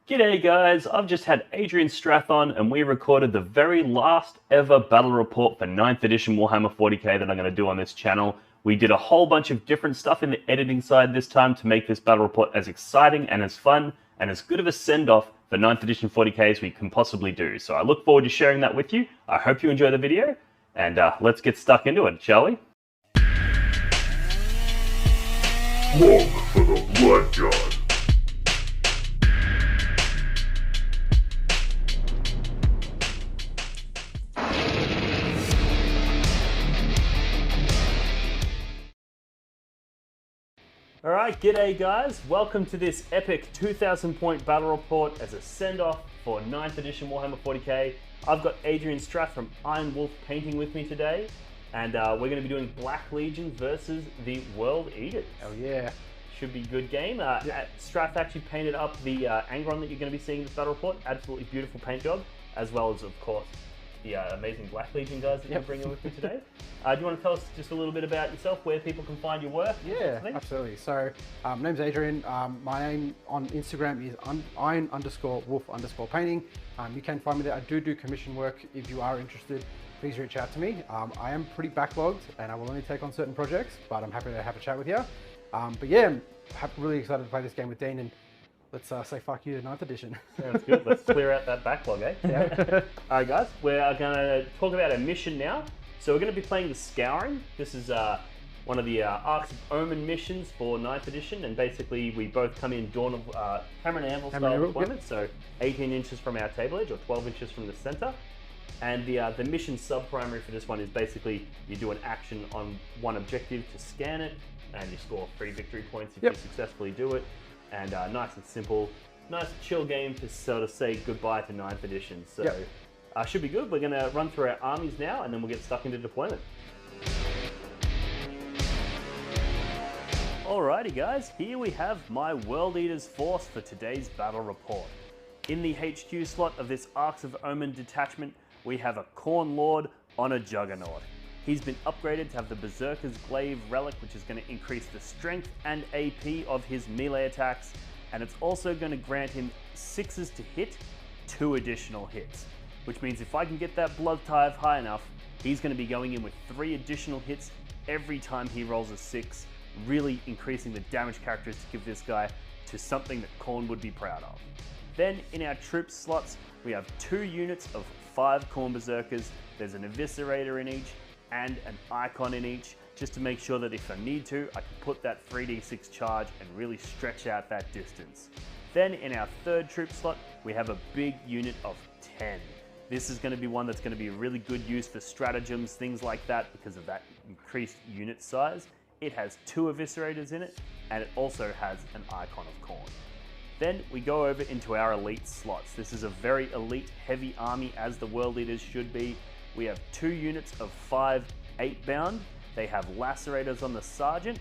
G'day guys, I've just had Adrian Strath on and we recorded the very last ever battle report for 9th edition Warhammer 40k that I'm going to do on this channel. We did a whole bunch of different stuff in the editing side this time to make this battle report as exciting and as fun and as good of a send-off for 9th edition 40k as we can possibly do. So I look forward to sharing that with you. I hope you enjoy the video and let's get stuck into it, shall we? Look for the Blood God. Alright, g'day guys. Welcome to this epic 2,000 point battle report as a send-off for 9th edition Warhammer 40k. I've got Adrian Strath from Iron Wolf painting with me today, and we're going to be doing Black Legion versus the World Eaters. Oh yeah. Should be a good game. Strath actually painted up the Angron that you're going to be seeing in this battle report. Absolutely beautiful paint job, as well as, of course, the amazing Black Legion guys that you're bringing with me today. Do you want to tell us just a little bit about yourself, where people can find your work? Yeah, absolutely. So, my name's Adrian. My name on Instagram is iron_wolf_painting. You can find me there. I do commission work. If you are interested, please reach out to me. I am pretty backlogged and I will only take on certain projects, but I'm happy to have a chat with you. But yeah, I'm really excited to play this game with Dean, and let's say fuck you to 9th edition. Sounds good. Let's clear out that backlog, eh? Yeah. Alright guys, we're going to talk about a mission now. So we're going to be playing the Scouring. This is one of the Arcs of Omen missions for 9th edition, and basically we both come in Dawn of Hammer and Anvil style deployment, so 18 inches from our table edge or 12 inches from the center. And the mission sub-primary for this one is basically you do an action on one objective to scan it, and you score 3 victory points if you successfully do it. And nice and simple, nice chill game to sort of say goodbye to 9th edition. So should be good. We're going to run through our armies now, and then we'll get stuck into deployment. Alrighty guys, here we have my World Eaters force for today's battle report. In the HQ slot of this Arcs of Omen detachment, we have a Khorne Lord on a Juggernaut. He's been upgraded to have the Berserker's Glaive Relic, which is going to increase the strength and AP of his melee attacks, and it's also going to grant him 6s to hit, 2 additional hits. Which means if I can get that blood tithe high enough, he's going to be going in with 3 additional hits every time he rolls a 6, really increasing the damage characteristic of this guy to something that Khorne would be proud of. Then in our troops slots, we have 2 units of 5 Khorne Berserkers. There's an Eviscerator in each and an Icon in each, just to make sure that if I need to, I can put that 3d6 charge and really stretch out that distance. Then in our 3rd troop slot, we have a big unit of 10. This is going to be one that's going to be a really good use for stratagems, things like that, because of that increased unit size. It has 2 Eviscerators in it, and it also has an Icon of Khorne. Then we go over into our elite slots. This is a very elite heavy army, as the World Eaters should be. We have 2 units of 5 8-bound. They have Lacerators on the Sergeant,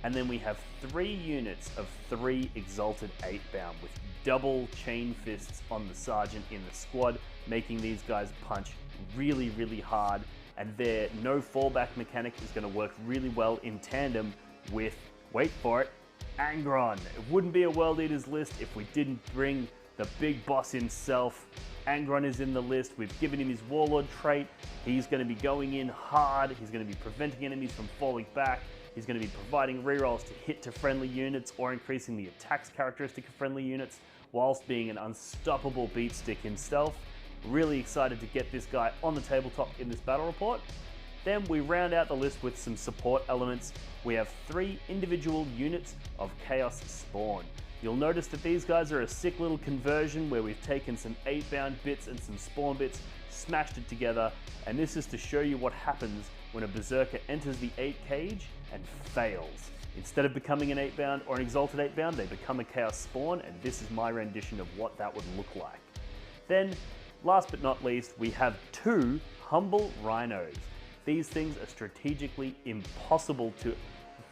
and then we have 3 units of 3 Exalted 8-bound with double chain fists on the Sergeant in the squad, making these guys punch really, really hard, and their no fallback mechanic is going to work really well in tandem with, wait for it, Angron. It wouldn't be a World Eaters list if we didn't bring the big boss himself. Angron is in the list. We've given him his Warlord trait. He's going to be going in hard. He's going to be preventing enemies from falling back. He's going to be providing rerolls to hit to friendly units or increasing the attacks characteristic of friendly units, whilst being an unstoppable beat stick himself. Really excited to get this guy on the tabletop in this battle report. Then we round out the list with some support elements. We have 3 individual units of Chaos Spawn. You'll notice that these guys are a sick little conversion where we've taken some 8-bound bits and some Spawn bits, smashed it together, and this is to show you what happens when a Berserker enters the 8 cage and fails. Instead of becoming an 8-bound or an Exalted 8-bound, they become a Chaos Spawn, and this is my rendition of what that would look like. Then, last but not least, we have 2 Humble Rhinos. These things are strategically impossible to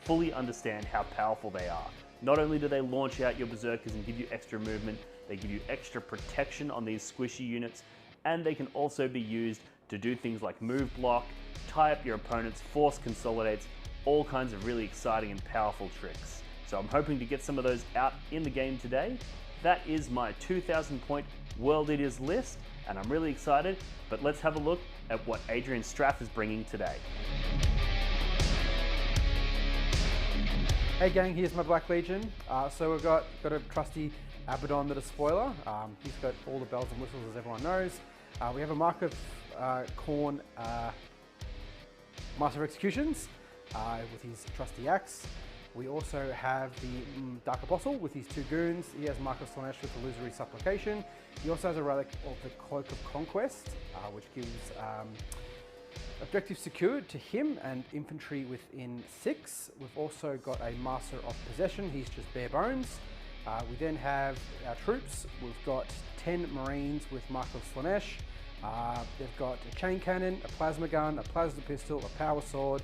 fully understand how powerful they are. Not only do they launch out your Berserkers and give you extra movement, they give you extra protection on these squishy units, and they can also be used to do things like move block, tie up your opponents, force consolidates, all kinds of really exciting and powerful tricks. So I'm hoping to get some of those out in the game today. that is my 2,000 point World Eaters list, and I'm really excited, but let's have a look at what Adrian Strath is bringing today. Hey gang, here's my Black Legion. So we've got a trusty Abaddon, the Despoiler. He's got all the bells and whistles, as everyone knows. We have a Mark of Khorne Master of Executions with his trusty axe. We also have the Dark Apostle with his 2 goons. He has Mark of Slaanesh with Illusory Supplication. He also has a relic of the Cloak of Conquest, which gives objectives secured to him and infantry within 6. We've also got a Master of Possession. He's just bare bones. We then have our troops. We've got 10 Marines with Mark of Slaanesh. They've got a chain cannon, a plasma gun, a plasma pistol, a power sword,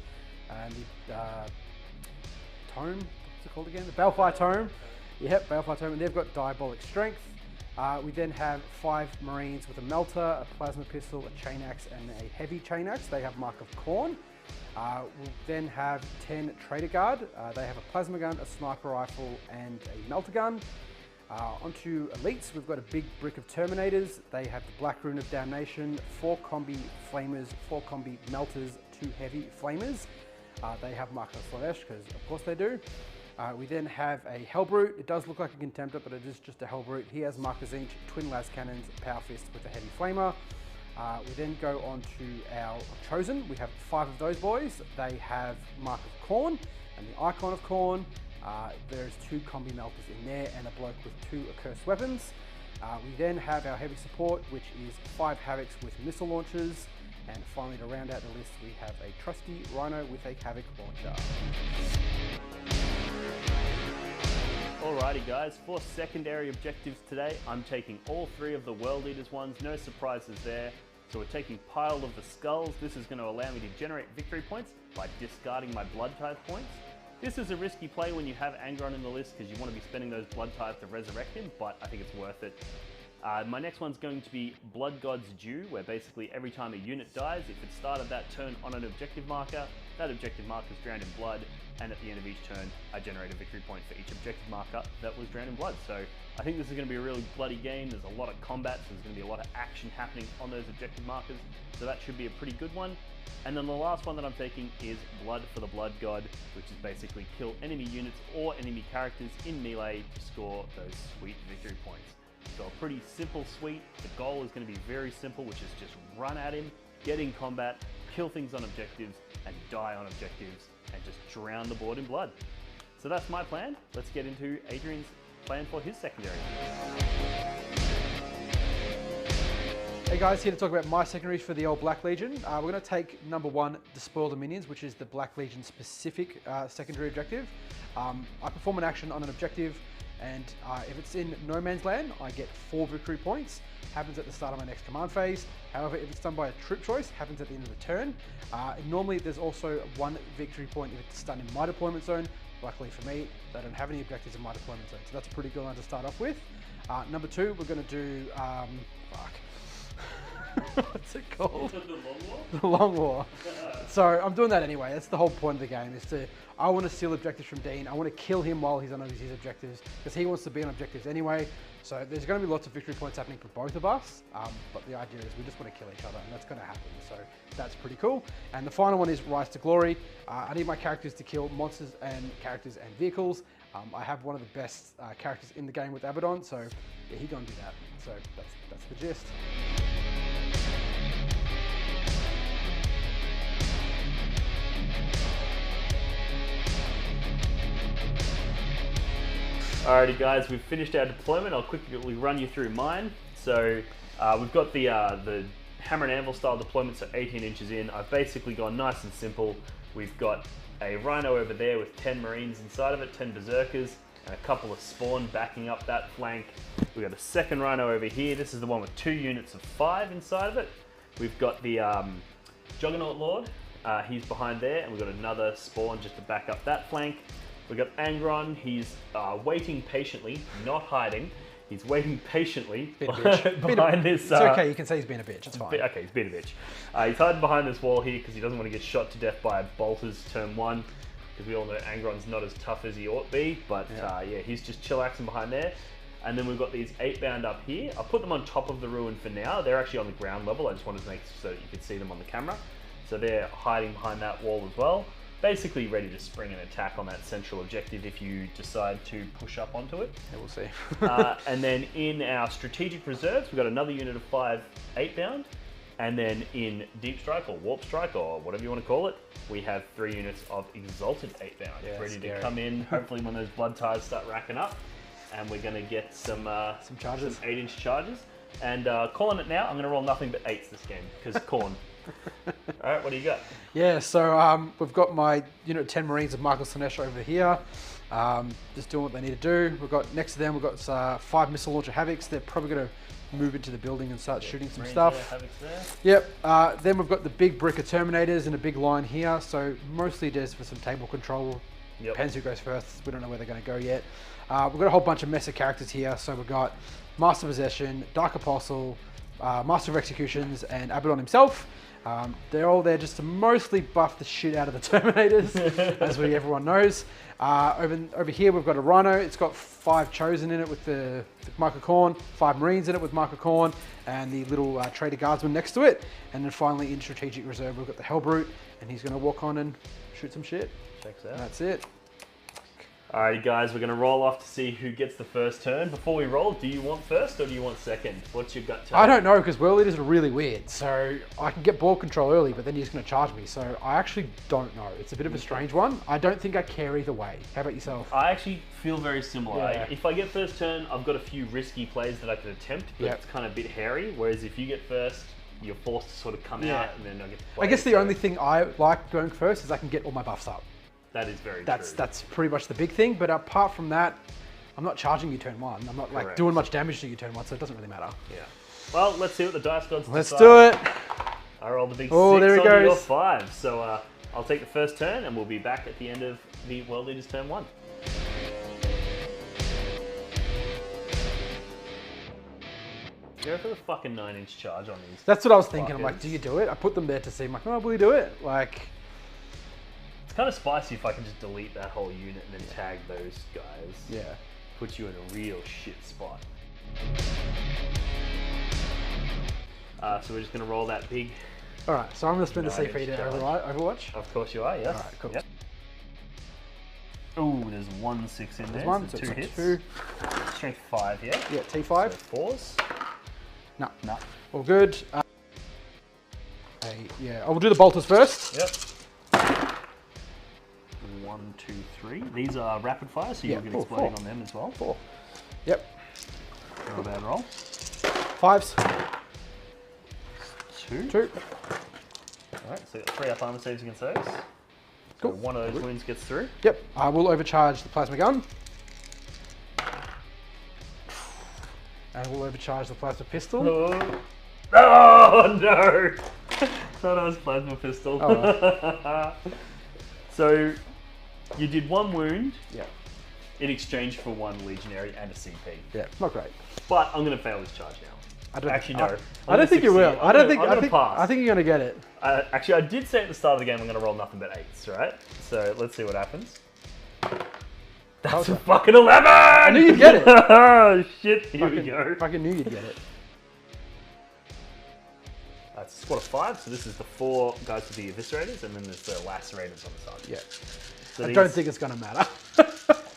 and the tome. What's it called again? The Balefire Tome. Yep, Balefire Tome. And they've got diabolic strength. We then have 5 Marines with a melter, a plasma pistol, a chain axe, and a heavy chain axe. They have Mark of Khorne. We'll then have 10 Trader Guard. They have a plasma gun, a sniper rifle, and a melter gun. Onto elites, we've got a big brick of Terminators. They have the Black Rune of Damnation, 4 combi flamers, 4 combi melters, 2 heavy flamers. They have Mark of Slaanesh, because of course they do. We then have a Hellbrute. It does look like a Contemptor, but it is just a Hellbrute. He has Mark of Tzeentch, Twin Las Cannons, Power Fist with a heavy flamer. We then go on to our Chosen. We have 5 of those boys. They have Mark of Khorne and the Icon of Khorne. There's 2 combi melters in there and a bloke with 2 accursed weapons. We then have our heavy support, which is 5 Havocs with missile launchers. And finally, to round out the list, we have a trusty Rhino with a Havoc launcher. Alrighty guys, for secondary objectives today, I'm taking all 3 of the World Eaters ones, no surprises there. So we're taking Pile of the Skulls. This is going to allow me to generate victory points by discarding my Blood Tithe points. This is a risky play when you have Angron in the list because you want to be spending those Blood Tithe to resurrect him, but I think it's worth it. My next one's going to be Blood God's Due, where basically every time a unit dies, if it started that turn on an objective marker, that objective marker is drowned in blood, and at the end of each turn, I generate a victory point for each objective marker that was drowned in blood. So I think this is going to be a really bloody game. There's a lot of combat, so there's going to be a lot of action happening on those objective markers, so that should be a pretty good one. And then the last one that I'm taking is Blood for the Blood God, which is basically kill enemy units or enemy characters in melee to score those sweet victory points. So a pretty simple suite. The goal is going to be very simple, which is just run at him, get in combat, kill things on objectives, and die on objectives, and just drown the board in blood. So that's my plan. Let's get into Adrian's plan for his secondary. Hey guys, here to talk about my secondaries for the old Black Legion. We're going to take number 1, Despoil the Minions, which is the Black Legion specific secondary objective. I perform an action on an objective, and if it's in no man's land, I get 4 victory points. Happens at the start of my next command phase. However, if it's done by a troop choice, happens at the end of the turn. Normally, there's also 1 victory point if it's done in my deployment zone. Luckily for me, they don't have any objectives in my deployment zone, so that's a pretty good one to start off with. Number 2, we're going to do what's it called? The Long War? The Long War. So I'm doing that anyway. That's the whole point of the game, is I want to steal objectives from Dean. I want to kill him while he's on his objectives, because he wants to be on objectives anyway. So there's going to be lots of victory points happening for both of us. But the idea is we just want to kill each other, and that's going to happen. So that's pretty cool. And the final one is Rise to Glory. I need my characters to kill monsters and characters and vehicles. I have one of the best characters in the game with Abaddon, so yeah, he's going to do that. So that's the gist. Alrighty guys, we've finished our deployment. I'll quickly run you through mine. So we've got the hammer and anvil style deployment, so 18 inches in. I've basically gone nice and simple. We've got a Rhino over there with 10 Marines inside of it, 10 Berserkers, and a couple of Spawn backing up that flank. We've got a second Rhino over here. This is the one with 2 units of 5 inside of it. We've got the Juggernaut Lord. He's behind there, and we've got another Spawn just to back up that flank. We've got Angron. He's waiting patiently, not hiding. He's waiting patiently behind this. It's okay, you can say he's been a bitch, it's fine. Okay, he's been a bitch. He's hiding behind this wall here because he doesn't want to get shot to death by bolters turn 1, because we all know Angron's not as tough as he ought to be, but yeah, he's just chillaxing behind there. And then we've got these 8-bound up here. I'll put them on top of the ruin for now. They're actually on the ground level. I just wanted to make so that you could see them on the camera. So they're hiding behind that wall as well. Basically ready to spring an attack on that central objective if you decide to push up onto it. Yeah, we'll see. And then in our strategic reserves, we've got another unit of 5 8-bound. And then in Deep Strike or Warp Strike or whatever you want to call it, we have 3 units of Exalted 8-bound. Yeah, ready scary. to come in, hopefully when those blood ties start racking up. And we're going to get some charges. some 8-inch charges. And calling it now, I'm going to roll nothing but 8s this game, because corn. Alright, what do you got? Yeah, so we've got my unit of 10 Marines of Michael Sinesh over here. Just doing what they need to do. We've got, next to them, we've got 5 missile launcher Havocs. They're probably going to move into the building and start shooting some Marines stuff. there, Havocs there. Yep, then we've got the big brick of Terminators in a big line here. So mostly just for some table control. Yep. Depends who goes first. We don't know where they're going to go yet. We've got a whole bunch of mesa characters here. So we've got Master of Possession, Dark Apostle, Master of Executions, and Abaddon himself. They're all there just to mostly buff the shit out of the Terminators, as everyone knows. Over here we've got a Rhino. It's got 5 Chosen in it with the Michael Korn, 5 Marines in it with Michael Korn, and the little Trader Guardsman next to it. And then finally in Strategic Reserve we've got the Hellbrute, and he's going to walk on and shoot some shit. Checks out. And that's it. Alrighty guys, we're going to roll off to see who gets the first turn. Before we roll, do you want first or do you want second? What's your gut turn? I don't know, because World Leaders are really weird. So I can get ball control early, but then he's going to charge me. So I actually don't know. It's a bit of a strange one. I don't think I care either way. How about yourself? I actually feel very similar. Yeah. If I get first turn, I've got a few risky plays that I could attempt, but Yep. it's kind of a bit hairy. Whereas if you get first, you're forced to sort of come out and then I get to play. I guess the so only thing I like going first is I can get all my buffs up. that is very That's true. that's pretty much the big thing. But apart from that, I'm not charging you turn 1. I'm not like Correct. doing much damage to you turn 1, so it doesn't really matter. Yeah. Well, let's see what the dice gods Let's decide. do it. I rolled the big Oh, 6 there he onto your goes. 5. So I'll take the first turn and we'll be back at the end of the World Leaders turn 1. Go for the fucking 9-inch charge on these. That's what I was thinking. I'm like, fuckers. do you do it? I put them there to see. I'm like, oh, will you do it? Like, It's kind of spicy if I can just delete that whole unit and then tag those guys. yeah. Puts you in a real shit spot. So we're just going to roll that big. All right, so I'm going to spend the Nice CP to charge. Overwatch. Of course you are, yes. All right, cool. Yep. Oh, there's 1 6 in there. There's one, so so 2 it's hits. 2. Strength 5, yeah. Yeah, So T5. 4s. No, No. all good. Yeah, I will do the bolters first. Yep. 1 2 3. These are rapid fire, so Yeah, you'll get four, exploding four. on them as well. 4. Yep. Not a bad roll. 5s. 2. 2. Alright, so got 3 up armor saves against those. Cool. So one of those wounds gets through. Yep. I will overcharge the plasma gun. And we'll overcharge the plasma pistol. Oh, oh no! Thought I was plasma pistol. Oh, well. So you did 1 wound Yeah. in exchange for 1 legionary and a CP. Yeah. Not great. But I'm going to fail this charge now. I don't Actually, no. I don't think you will. I don't think. I'm I gonna think. pass. I think you're gonna get it. Actually, I did say at the start of the game I'm going to roll nothing but 8s, right? So let's see what happens. That's a fucking 11! I knew you'd get it. Oh shit! Here we go. Fucking knew you'd get it. That's a squad of 5, so this is the 4 guys with the eviscerators, and then there's the lacerators on the side. Yeah. So I don't think it's gonna matter.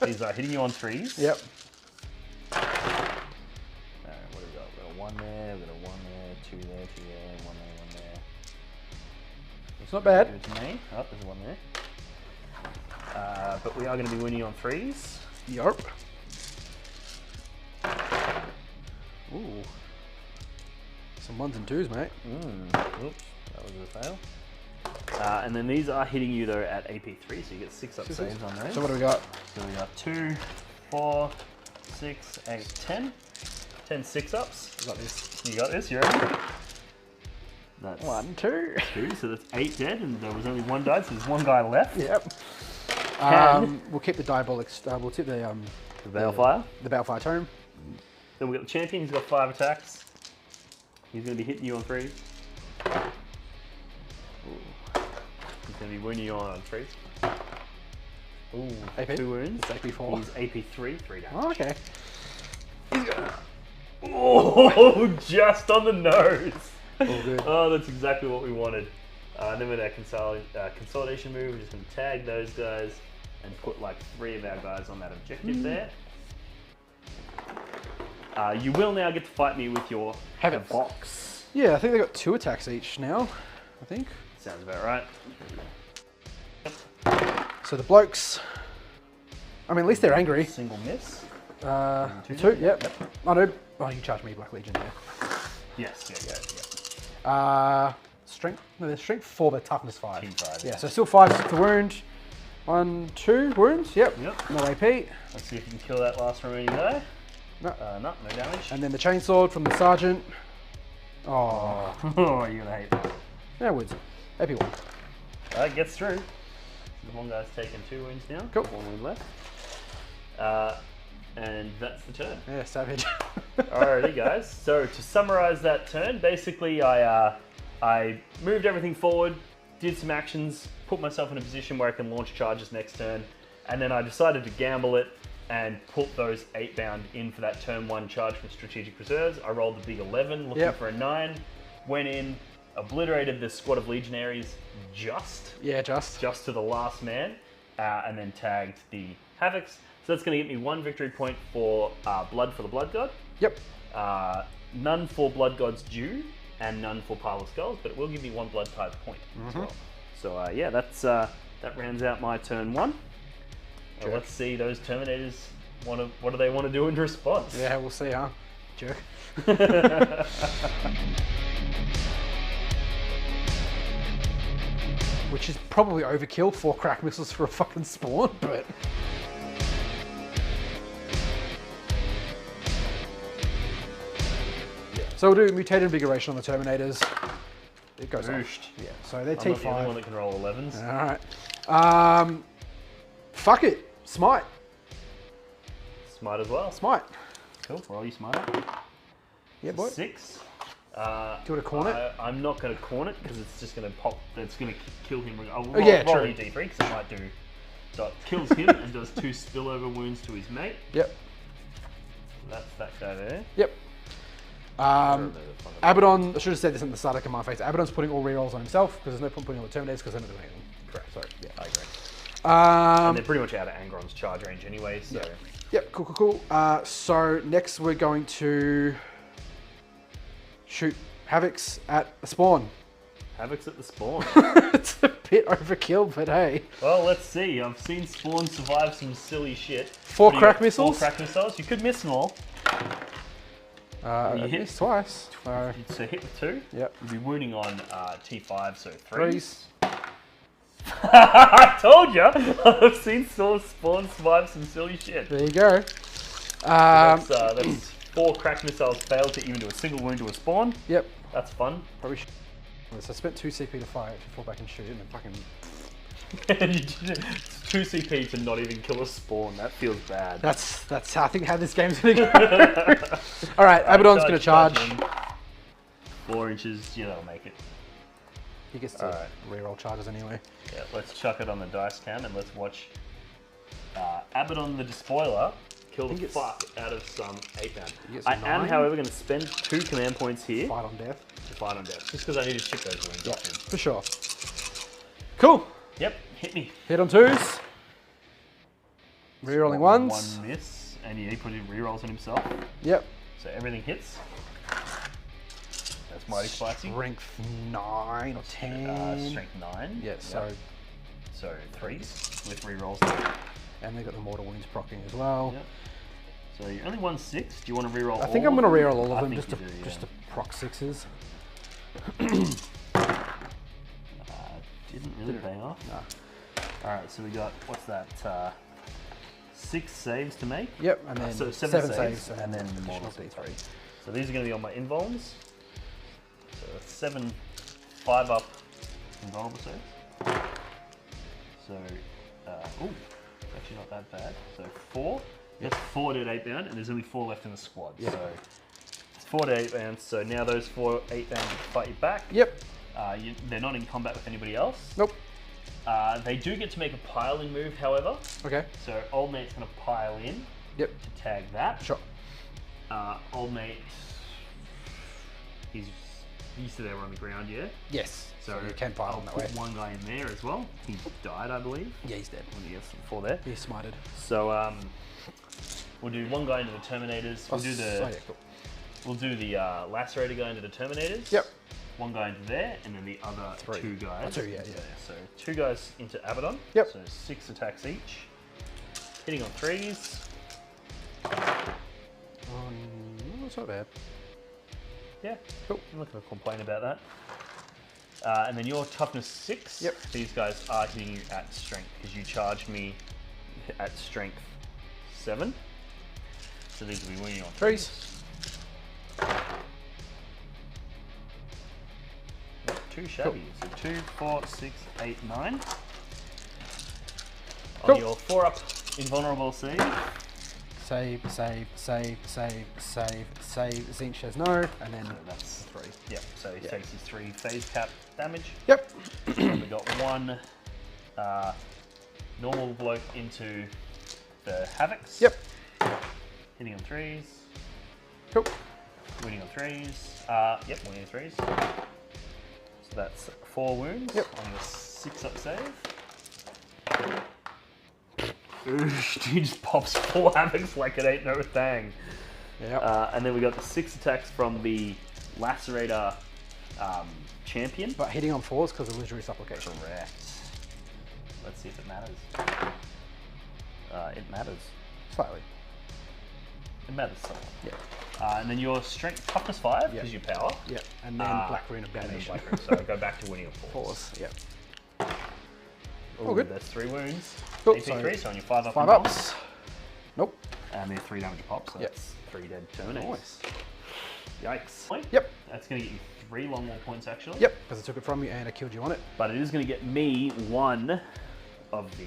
these are hitting you on 3s. Yep. What do we got? We've got a 1 there, we've got a 1 there, 2 there, 2 there, 1 there, 1 there. It's not bad. Good to me. Oh, there's 1 there. But we are going to be winning on 3s. Yup. Ooh. Some 1s and 2s, mate. Oops, that was a fail. And then these are hitting you though at AP3, so you get 6 up saves on those. So what do we got? So we got 2, 4, 6, 8, 10. 10 6-ups. We got this. You got this, you ready? That's 1, 2. 2, so that's 8 dead, and there was only 1 died, so there's 1 guy left. Yep. We'll keep the diabolics. We'll keep the Balefire. the Balefire tome. Then we've got the champion, he's got 5 attacks. He's going to be hitting you on 3s. He's going to be wounding you on 3s. Ooh, AP? 2 wounds. It's AP4. He's AP3, 3 damage. Oh, okay. Oh, just on the nose. All good. Oh, that's exactly what we wanted. And then with our consolidation move, we're just going to tag those guys and put like 3 of our guys on that objective there. You will now get to fight me with your box. Yeah, I think they got 2 attacks each now. I think. Sounds about right. So the blokes. I mean, at least they're angry. Single miss. 2. Yep. Oh no. Oh, you charged me, Black Legion. Yes. Strength. No, they're strength 4, but toughness 5. Team 5. Yeah, so still 5 to wound. 1, 2 wounds. Yep. No AP. Let's see if you can kill that last remaining guy. No. No damage. And then the chainsword from the sergeant. Oh. Oh, you're gonna hate that. Yeah, woods. AP 1. That gets through. The one guy's taken 2 wounds now. Cool. 1 wound left. And that's the turn. Yeah, savage. Alrighty, guys. So to summarize that turn, basically I moved everything forward, did some actions, put myself in a position where I can launch charges next turn, and then I decided to gamble it and put those 8 bound in for that turn 1 charge from strategic reserves. I rolled the big 11, looking for a 9, went in, obliterated the squad of legionaries just to the last man, and then tagged the Havocs. So that's going to get me 1 victory point for Blood for the Blood God. Yep. None for Blood God's Due, and none for Pile of Skulls, but it will give me 1 blood type point as well. So yeah, that rounds out my turn 1. Let's see those Terminators. What do they want to do in response? Yeah, we'll see, huh? Jerk. Which is probably overkill, 4 crack missiles for a fucking spawn, but... So we'll do mutated invigoration on the Terminators. It goes off. Yeah, so they're T5. I'm not the only one that can roll 11s. Alright. Fuck it. Smite. Smite as well. Smite. Cool, roll you smite. Yeah, boy. 6. Do you want to corn it? I'm not going to corn it because it's just going to pop. It's going to kill him. I'll roll, true. Roll your D3 because it might do. So it kills him and does 2 spillover wounds to his mate. Yep. That's that guy there. Yep. Abaddon, I should have said this in the start of command phase. Abaddon's putting all rerolls on himself because there's no point putting all the Terminators because they're not doing anything. Correct. Sorry. Yeah, I agree. And they're pretty much out of Angron's charge range anyway. So. Yep. Cool. So next we're going to shoot Havocs at a spawn. Havocs at the spawn. It's a bit overkill, but hey. Well, let's see. I've seen spawn survive some silly shit. 4 crack missiles? 4 crack missiles. You could miss them all. You hit twice. So hit with 2. Yep. You'll be wounding on T5, so 3s. 3s. I told you. I've seen spawn survive some silly shit. There you go. That's 4 crack missiles failed to even do a single wound to a spawn. Yep. That's fun. Probably should. So I spent 2 CP to fire, to fall back and shoot it, and fucking... And you did 2 CP to not even kill a spawn. That feels bad. That's how I think how this game's gonna go. All right, Abaddon's gonna charge. 4 inches. Yeah, that'll make it. He gets to reroll charges anyway. Yeah, let's chuck it on the dice cam and let's watch Abaddon the Despoiler kill the fuck out of some 8-bound. I am, however, going to spend 2 command points here. Fight on death. To fight on death, just because I need to chip those wounds off him. For sure. Cool. Yep, hit me. Hit on 2s. Rerolling 1s. 1 miss, and he put in rerolls on himself. Yep. So everything hits. That's mighty spicy. Strength 9 or 10. Strength 9. Yeah, so 3s with rerolls. And they got the mortal wounds proccing as well. Yep. So you only won 6. Do you want to reroll? I think I'm going to reroll all of them just to proc 6s. Didn't really pay off. No. All right, so we got what's that? 6 saves to make. Yep, and then so 7 saves, and then the mortal D3. So these are going to be on my invulns. So 7 5-up invulnerable saves. So actually not that bad. So 4. That's 4 to 8 bound, and there's only 4 left in the squad. Yep. So it's 4 to 8 bound. So now those 4 8 bound fight you back. Yep. They're not in combat with anybody else. Nope. They do get to make a pile-in move, however. Okay. So old mate's going to pile in. Yep. To tag that. Sure. Old mate, he's used to there on the ground, yeah? Yes. So you can pile I'll on that put way. one guy in there as well. He died, I believe. Yeah, he's dead. One of the years before there. He's smited. So we'll do one guy into the Terminators. We'll do the cool. we'll do the Lacerator guy into the Terminators. Yep. One guy into there, and then the other two guys. Oh, two, yeah. So two guys into Abaddon. Yep. So 6 attacks each. Hitting on 3s. That's not bad. Yeah. Cool. I'm not going to complain about that. And then your toughness 6. Yep. These guys are hitting you at strength because you charged me at strength 7. So these will be winning on 3s. Not too shabby. Cool. So 2, 4, 6, 8, 9. Cool. On your 4-up invulnerable save. Save. Zinch says no, and then So that's 3. Yep. So he takes his 3 phase cap damage. Yep. And we got one normal bloke into the Havocs. Yep. Hitting on 3s. Cool. Winning on 3s. Yep, winning on 3s. So that's 4 wounds on your 6-up save. Oosh, he just pops 4 Havocs like it ain't no thing. Yeah. And then we got the 6 attacks from the Lacerator champion. But hitting on 4s because of illusory supplication. Correct. Let's see if it matters. It matters. Slightly. It matters somewhat. Yeah. And then your strength toughness 5 because your power. Yeah. And then Black Rune of And then Damnation. Black Rune. So go back to winning on 4s. 4s. Yeah. Ooh, good. That's 3 wounds. Cool, AP3, so on your 5 up. 5 ups. Nope. And they're 3 damage a pop, so that's 3 dead Terminators. Nice. Yikes. Yep. That's going to get you 3 long war points actually. Yep. Because I took it from you and I killed you on it. But it is going to get me 1 of the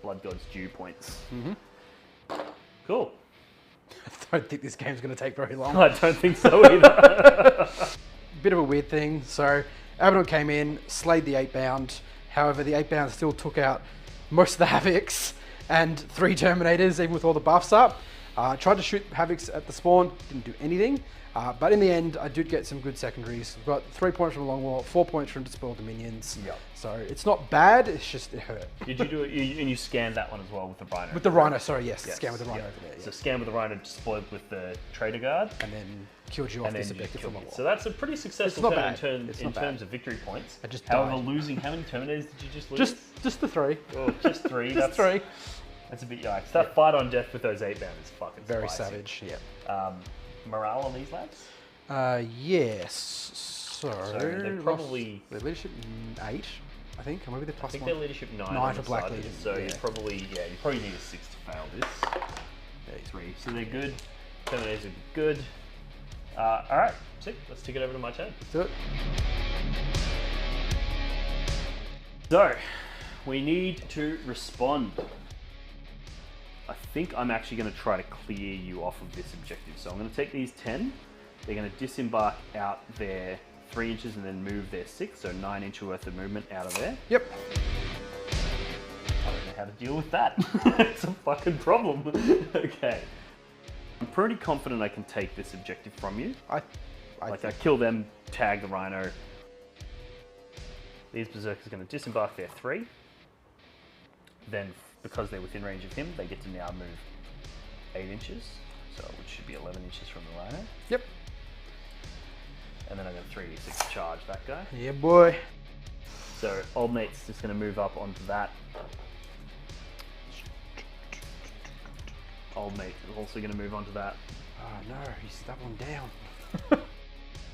Blood God's due points. Cool. I don't think this game's going to take very long. I don't think so either. Bit of a weird thing. So Abaddon came in, slayed the 8-bound. However, the 8-bound still took out most of the Havocs and 3 Terminators, even with all the buffs up. Tried to shoot Havocs at the spawn, didn't do anything. But in the end, I did get some good secondaries. We've got 3 points from Long War, 4 points from Dispel Dominions. Yep. So it's not bad, it's just it hurt. Did you do it? And you scanned that one as well with the Rhino? With the Rhino, sorry, yes. Yes. Scan with the Rhino Yeah. over there. Yeah. So scan with the Rhino, spoiled with the Trader Guard. And then killed you off And then this you just objective killed from Long it. War. So that's a pretty successful not turn bad. in terms of victory points. I just However, died. losing, how many Terminators did you just lose? Just the 3. Oh, just 3. Just 3. That's a bit yikes. That fight on death with those 8-bound is fucking Very spicy. savage, yeah. Morale on these lads? Yes. So they probably... their leadership 8, I think. Or maybe they're I plus think 1. their leadership 9 9 on for the Black side, Legion, so yeah. you probably need a 6 to fail this. 3. So they're good. Terminators are good. Alright, sick. Let's take it over to my turn. Let's do it. So, we need to respond. I think I'm actually going to try to clear you off of this objective. So I'm going to take these 10. They're going to disembark out their 3 inches and then move their 6, so 9 inch worth of movement out of there. Yep. I don't know how to deal with that. It's a fucking problem. Okay. I'm pretty confident I can take this objective from you. I kill them, tag the Rhino. These Berserkers are going to disembark their 3. Then, because they're within range of him, they get to now move 8 inches, so which should be 11 inches from the Rhino. Yep. And then I'm going to 3d6 charge that guy. Yeah, boy. So old mate's just going to move up onto that. Old mate is also going to move onto that. Oh no, he's doubling down.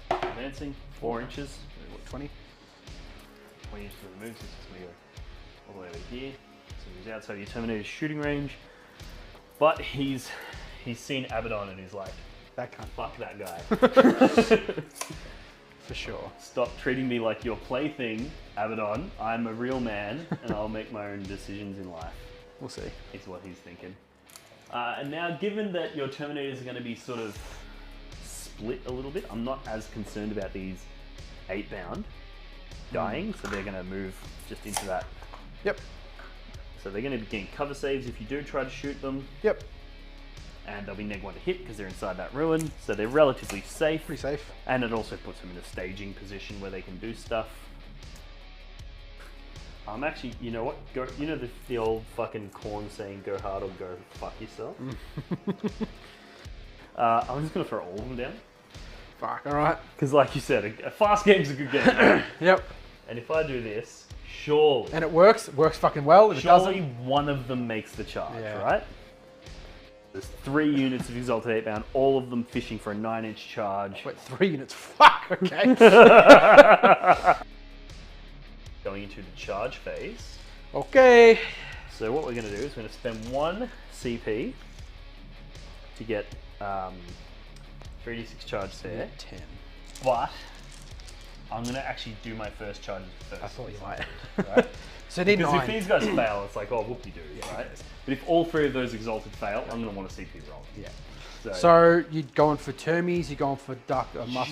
Advancing 4 inches. What, 20? 20 inches of the move, so it's just going to go all the way over here. So he's outside your Terminator's shooting range. But he's seen Abaddon and he's like, That can't. fuck that guy. For sure. Stop treating me like your plaything, Abaddon. I'm a real man and I'll make my own decisions in life. We'll see. Is what he's thinking. And now, given that your Terminators are going to be sort of split a little bit, I'm not as concerned about these 8-bound dying, so they're going to move just into that. Yep. So they're going to be getting cover saves if you do try to shoot them. Yep. and they'll be -1 to hit because they're inside that ruin, so they're relatively safe. Pretty safe. And it also puts them in a staging position where they can do stuff. Actually, you know what? Go. You know the old fucking corn saying, "Go hard or go fuck yourself." I'm just gonna throw all of them down. Fuck. All right. Because, like you said, a fast game's a good game. Right? Yep. And if I do this, surely, And it works. It works fucking well. If it surely doesn't, one of them makes the charge, Yeah. right? There's 3 units of Exalted 8-bound, all of them fishing for a 9-inch charge. wait, 3 units. Fuck. Okay. Going into the charge phase. Okay. So what we're going to do is we're going to spend 1 CP to get 3d6 charge there. 10. But I'm going to actually do my first charges first. I thought you might. Right? So need Because 9. if these guys fail, it's like, oh, whoop-de-doo, right? But if all 3 of those Exalted fail, I'm going to want a CP roll. Yeah. So, So you're going for Termies, you're going for Duck, Musk.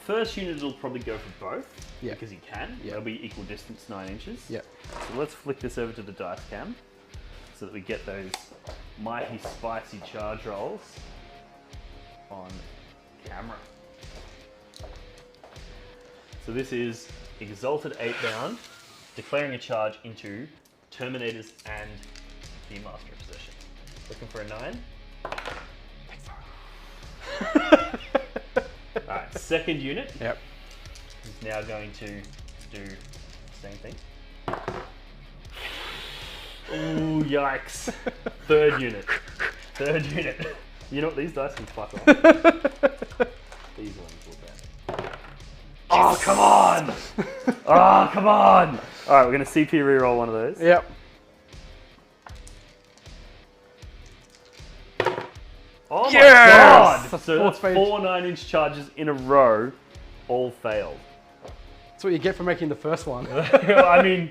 first unit will probably go for both, Yeah. because he can. Yeah. They'll be equal distance, 9 inches. Yeah. So let's flick this over to the dice cam, so that we get those mighty spicy charge rolls on camera. So this is Exalted 8-bound, declaring a charge into Terminators and the Master of Possession. Looking for a 9. Alright, second unit Yep. is now going to do the same thing. Ooh, yikes. Third unit. You know what, these dice can fuck off. These ones will bad. Oh, come on! Oh, come on! Alright, we're going to CP reroll one of those. Yep. Oh my Yes! god! That's So that's 4 4 9-inch charges in a row, all failed. That's what you get for making the first one. I mean,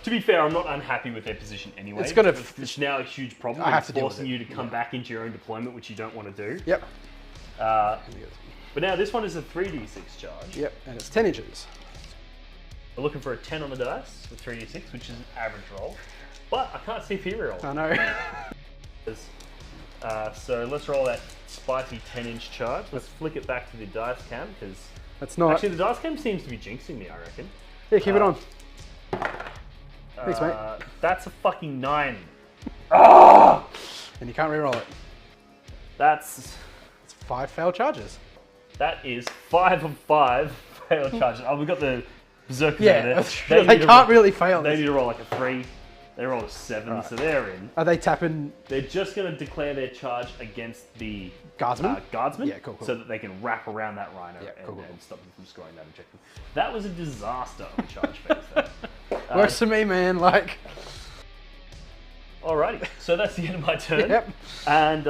to be fair, I'm not unhappy with their position anyway. It's gonna- It's now a huge problem. I have It's to deal with forcing it. you to come back into your own deployment, which you don't want to do. Yep. But now this one is a 3d6 charge. Yep. And it's 10 inches. We're looking for a 10 on the dice with 3d6, which is an average roll. But I can't CP reroll. I know. So let's roll that spicy 10-inch charge. Let's flick it back to the dice cam, because That's not. actually the dice cam seems to be jinxing me, I reckon. Yeah, keep it on. Thanks, mate. That's a fucking 9. And you can't reroll it. It's It's 5 failed charges. That is 5 of 5 failed charges. Oh, we've got the berserkers Yeah, over there. that's true. They can't really fail They this. need to roll like a 3. They roll a 7, so they're in. Are they tapping They're just going to declare their charge against the Guardsman? guardsman, Yeah, cool. so that they can wrap around that rhino Yeah, cool. and stop them from scoring that objective. That was a disaster on charge phase. Though. Works for me, man. Like. Alrighty, so that's the end of my turn. Yep. And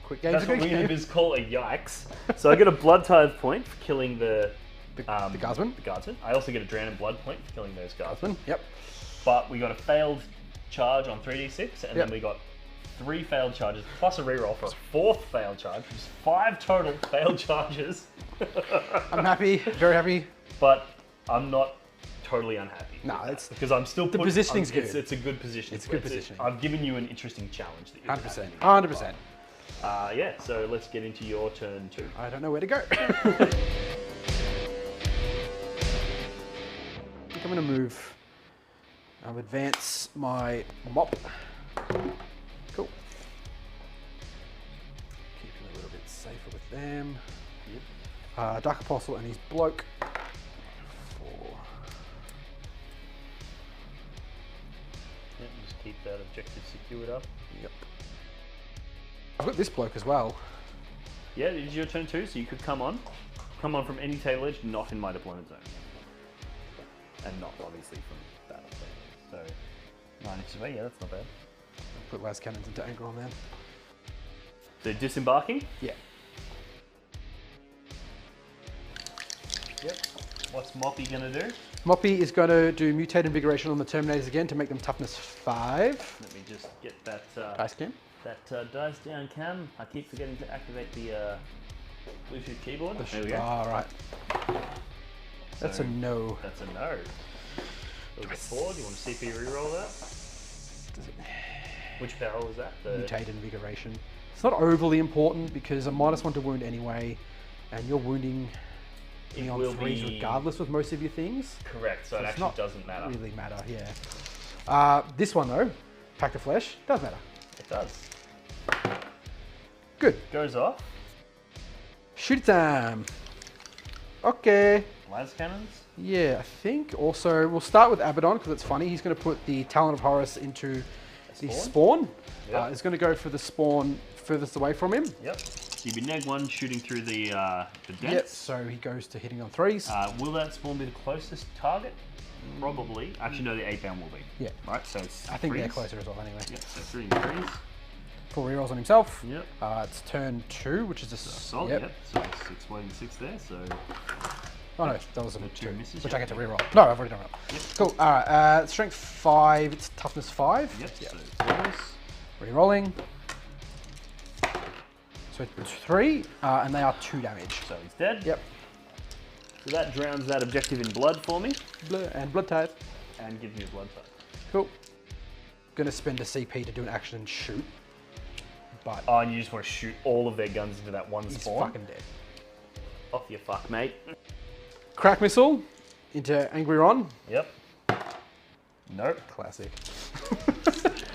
Quick game's that's a what good game. Univiz call a yikes. So I get a blood tithe point for killing the Guardsman. The guardsman. I also get a drain and blood point for killing those guardsmen. Yep. But we got a failed charge on 3d6, and then we got 3 failed charges plus a reroll for a 4th failed charge, which is 5 total failed charges. I'm happy. Very happy. But I'm not totally unhappy. No, it's because I'm still the positioning's good. It's a good position. It's a good positioning. I've given you an interesting challenge that you're 100%. 100%. Yeah, so let's get into your turn 2. I don't know where to go. I think I'm going to move. I'll advance my mop. Cool. Keeping a little bit safer with them. Yep. Dark Apostle and his bloke. 4. Yep, just keep that objective secured up. Yep. I've got this bloke as well. Yeah, it is your turn 2, so you could come on from any table edge, not in my deployment zone. And not obviously from battle phase. So 9 inches away, yeah, that's not bad. I'll put las cannons into angle on them. So disembarking? Yeah. Yep. What's Moppy gonna do? Moppy is going to do mutate invigoration on the Terminators again to make them toughness 5. Let me just get that Dice cam. dice down cam. I keep forgetting to activate the Bluetooth keyboard. There we go. All right. That's So a no. That's a no. We'll get 4. Do you want to CP reroll that? Does it Which barrel was that? The mutate invigoration? It's not overly important because a -1 to wound anyway, and you're wounding me on 3s regardless with most of your things. Correct, so it actually doesn't matter. Really matter, yeah. This one though, Pact of Flesh, does matter. It does. Good. Goes off. Shoot time. Okay. Las cannons. Yeah, I think also we'll start with Abaddon because it's funny. He's going to put the Talon of Horus into the spawn. Yep. He's going to go for the spawn furthest away from him. Yep. You'd be neg 1 shooting through the dents. Yep. So he goes to hitting on 3s. Will that spawn be the closest target? Probably. Actually, no, the 8-bound will be. Yeah. Right. So it's I think 3s. they're closer as well anyway. Yep. So 3 and 3s. 4 rerolls on himself. Yep. It's turn 2, which is a Assault. Yep. So 6 waiting 6 there. So. Oh no, that was a 2 misses. which I get to reroll. No, I've already done it. Yep. Cool. All right. Strength 5. It's toughness 5. Yep. So it's Rerolling. So 3, and they are 2 damage. So he's dead. Yep. So that drowns that objective in blood for me. Blood type. And gives me a blood type. Cool. Gonna spend a CP to do an action and shoot. But Oh, and you just want to shoot all of their guns into that one he's spawn? fucking dead. Off your fuck, mate. Crack missile into Angry Ron. Yep. Nope. Classic.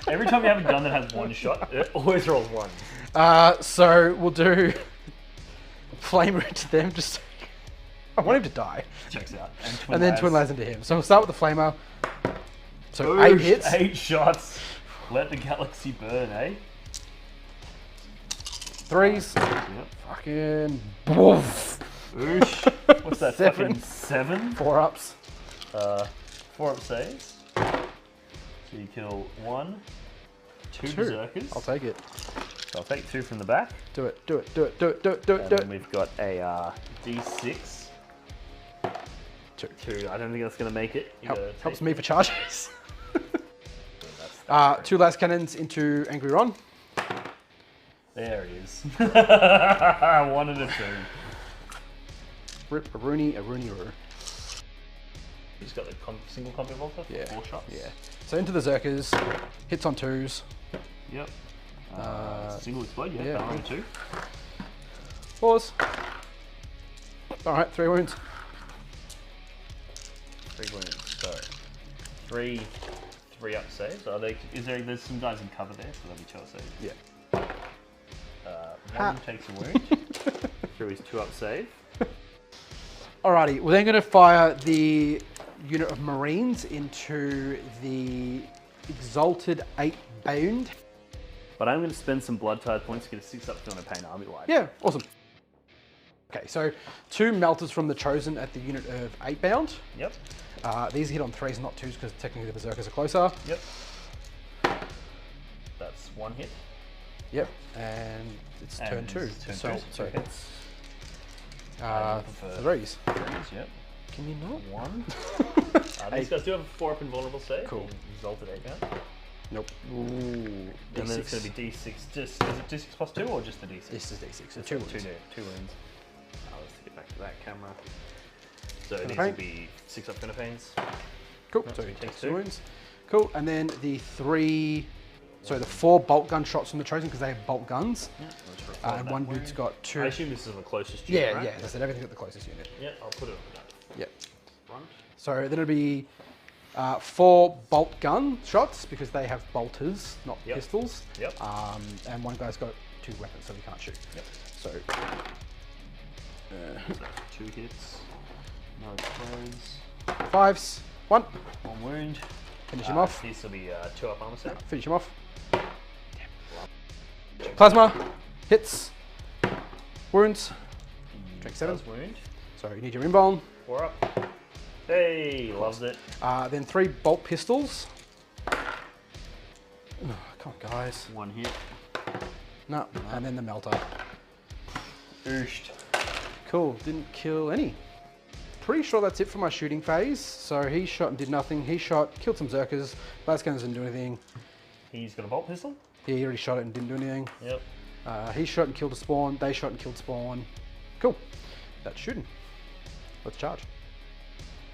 Every time you have a gun that has 1 shot, it always rolls 1. So we'll do Flamer into them. Just I want him to die. Checks out. And then Twin Lads into him. So we'll start with the Flamer. So Boosh, 8 hits. 8 shots. Let the galaxy burn, eh? 3s. Yep. Fucking boof. Boosh. What's that? 7. Fucking 7? 4 ups. 4 up saves. So you kill 1, 2 berserkers. I'll take it. So I'll take 2 from the back. Do it. Do it. Do it. Do it. Do it. Do it. And Do then it. we've got a D6. 2. I don't think that's going to make it. You gotta Helps take me it. for charges. That's 2 last cannons into Angry Ron. There he is. 1 and a 2. Rip a Rooney, a Rooney Roo. He's got the single combat volta for 4 shots. Yeah. So into the Zerkers, hits on 2s. Yep. Single explode, yeah. yeah. On 2. 4s. Alright, 3 wounds. 3 wounds. So 3 up saves. There's some guys in cover there, so there'll be 2 up saves. Yeah. One takes a wound through his 2 up save. Alrighty, we're then going to fire the unit of Marines into the Exalted 8-bound. But I'm going to spend some blood tide points to get a 6 up on a pain army wide. Yeah, awesome. Okay, so 2 melters from the Chosen at the unit of 8-bound. Yep. These hit on 3s, not 2s, because technically the Berserkers are closer. Yep. That's 1 hit. Yep, and it's turn 2. Turn 2, so 2 hits. 3s. 3s, yep. Can you not? 1. These guys do have a 4 up invulnerable save. Cool. Exalted 8-bound. Nope. Ooh. And then it's going to be D6. Is it D6 plus 2 or just the D6? This is D6. So 2 2 wounds. 2 wounds. Let's get back to that camera. So Gonna these pain. would be 6 up pains. Cool. Right, So so he he takes takes 2 2. wounds. Cool. And then the 4 bolt gun shots from the Chosen because they have bolt guns. Yeah, let's record And that 1 wound. dude's got 2. I assume this is the closest unit, Yeah, right? yeah. As I said, everything's at the closest unit. Yeah, I'll put it on that Yep. front. So then it'll be 4 bolt gun shots because they have bolters, not Yep. pistols. Yep. And 1 guy's got 2 weapons, so he can't shoot. Yep. So So 2 hits. No explodes. 5s. 1. 1 wound. Finish him off. This will be 2 up armor set. Finish him off. Plasma. Hits. Wounds. Drink 7. Does wound. So you need your invuln. 4 up. Hey, loves it. Then 3 bolt pistols. Oh, come on, guys. 1 hit. No. And then the melter. Ooshed. Cool. Didn't kill any. Pretty sure that's it for my shooting phase. So he shot and did nothing. He shot, killed some Zerkers. Lascannons didn't do anything. He's got a bolt pistol. Yeah, he already shot it and didn't do anything. Yep. He shot and killed a spawn. They shot and killed spawn. Cool. That's shooting. Let's charge.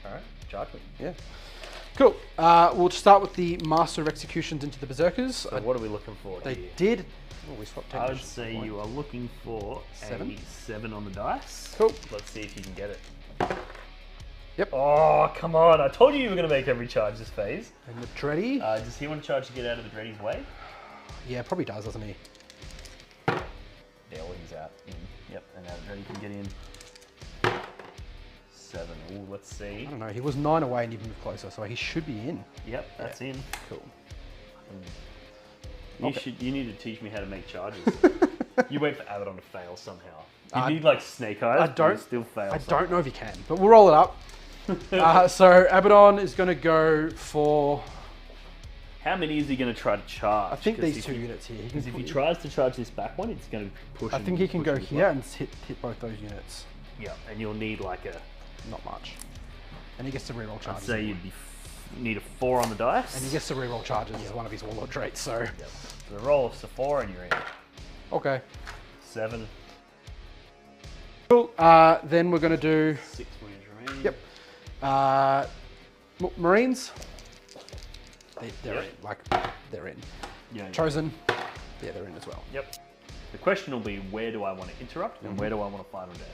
Alright, charge me. Yeah. Cool. We'll start with the Master of Executions into the Berserkers. So what are we looking for They here? did Oh, we swapped I would say you are looking for 7. a 7 on the dice. Cool. Let's see if you can get it. Yep. Oh, come on. I told you were going to make every charge this phase. And the Dreddy. Does he want to charge to get out of the Dreddy's way? Yeah, probably does, doesn't he? Yeah, well, he's out. Yep, and now the Dreddy can get in. 7. Ooh, let's see. I don't know. He was 9 away and he moved closer, so he should be in. Yep, that's in. Cool. You need to teach me how to make charges. You wait for Abaddon to fail somehow. You need like snake eyes. I don't. Still fail. I don't know if he can, but we'll roll it up. So Abaddon is going to go for. How many is he going to try to charge? I think these 2 units here. Because if he tries to charge this back one, it's going to push. I think he can go here and hit both those units. Yeah, and you'll need like a. Not much. And he gets to reroll I'd charges. say you'd need a 4 on the dice. And he gets to reroll charges as one of his Warlord traits. So. Yep. So the roll of 4 and you're in. Okay. 7. Cool. Then we're going to do. 6 wounds remaining. Yep. Marines. They're Yep. in. Like they're in. Yeah. Chosen. Yeah, they're in as well. Yep. The question will be, where do I want to interrupt and where do I want to fight on death?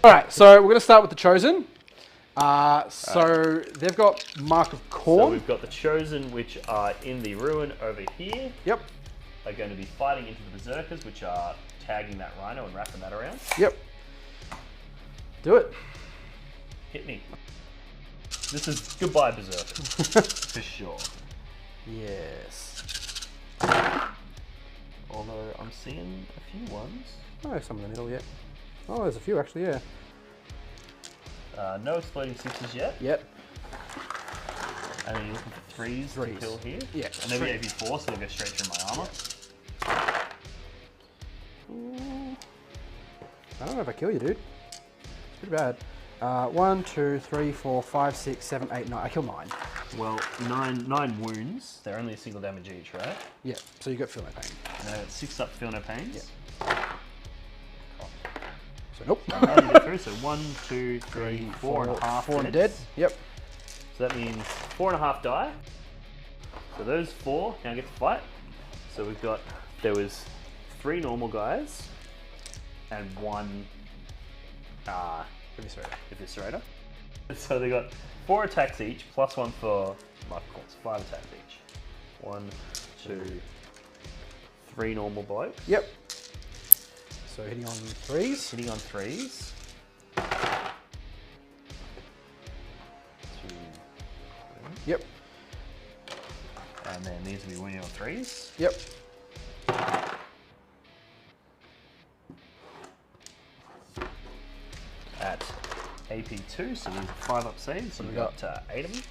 All right, so we're going to start with the Chosen. So they've got Mark of So Khorne. we've got the Chosen, which are in the ruin over here. Yep, Are going to be fighting into the Berserkers, which are tagging that Rhino and wrapping that around. yep. Do it. Hit me. This is goodbye Berserkers, for sure. Yes. Although I'm seeing a few ones. Oh, some in the middle yet. Oh, there's a few actually, yeah. No exploding 6s yet. Yep. And then you're looking for 3s to kill here. Yeah. And maybe AP4, so they'll go straight through my armor. I don't know if I kill you, dude. It's pretty bad. 1, 2, 3, 4, 5, 6, 7, 8, 9. I kill 9. Well, nine wounds. They're only a single damage each, right? Yeah, so you got feel no pain. And then it's 6 up, feel no pains. So nope. How do you get through? So 1, 2, 3, 4 and a half. 4 and dead. minutes. Yep. So that means 4.5 die. So those 4 now get to fight. So we've got, there was 3 normal guys and 1 Eviscerator. So they got 4 attacks each, plus 1 for life points. 5 attacks each. 1, 2, 3 normal blokes. Yep. So hitting on 3s. Hitting on 3s. 2, 3. Yep. And then these will be winning on 3s. Yep. At AP2, so these are 5 up saves. So we we've got 8 of them.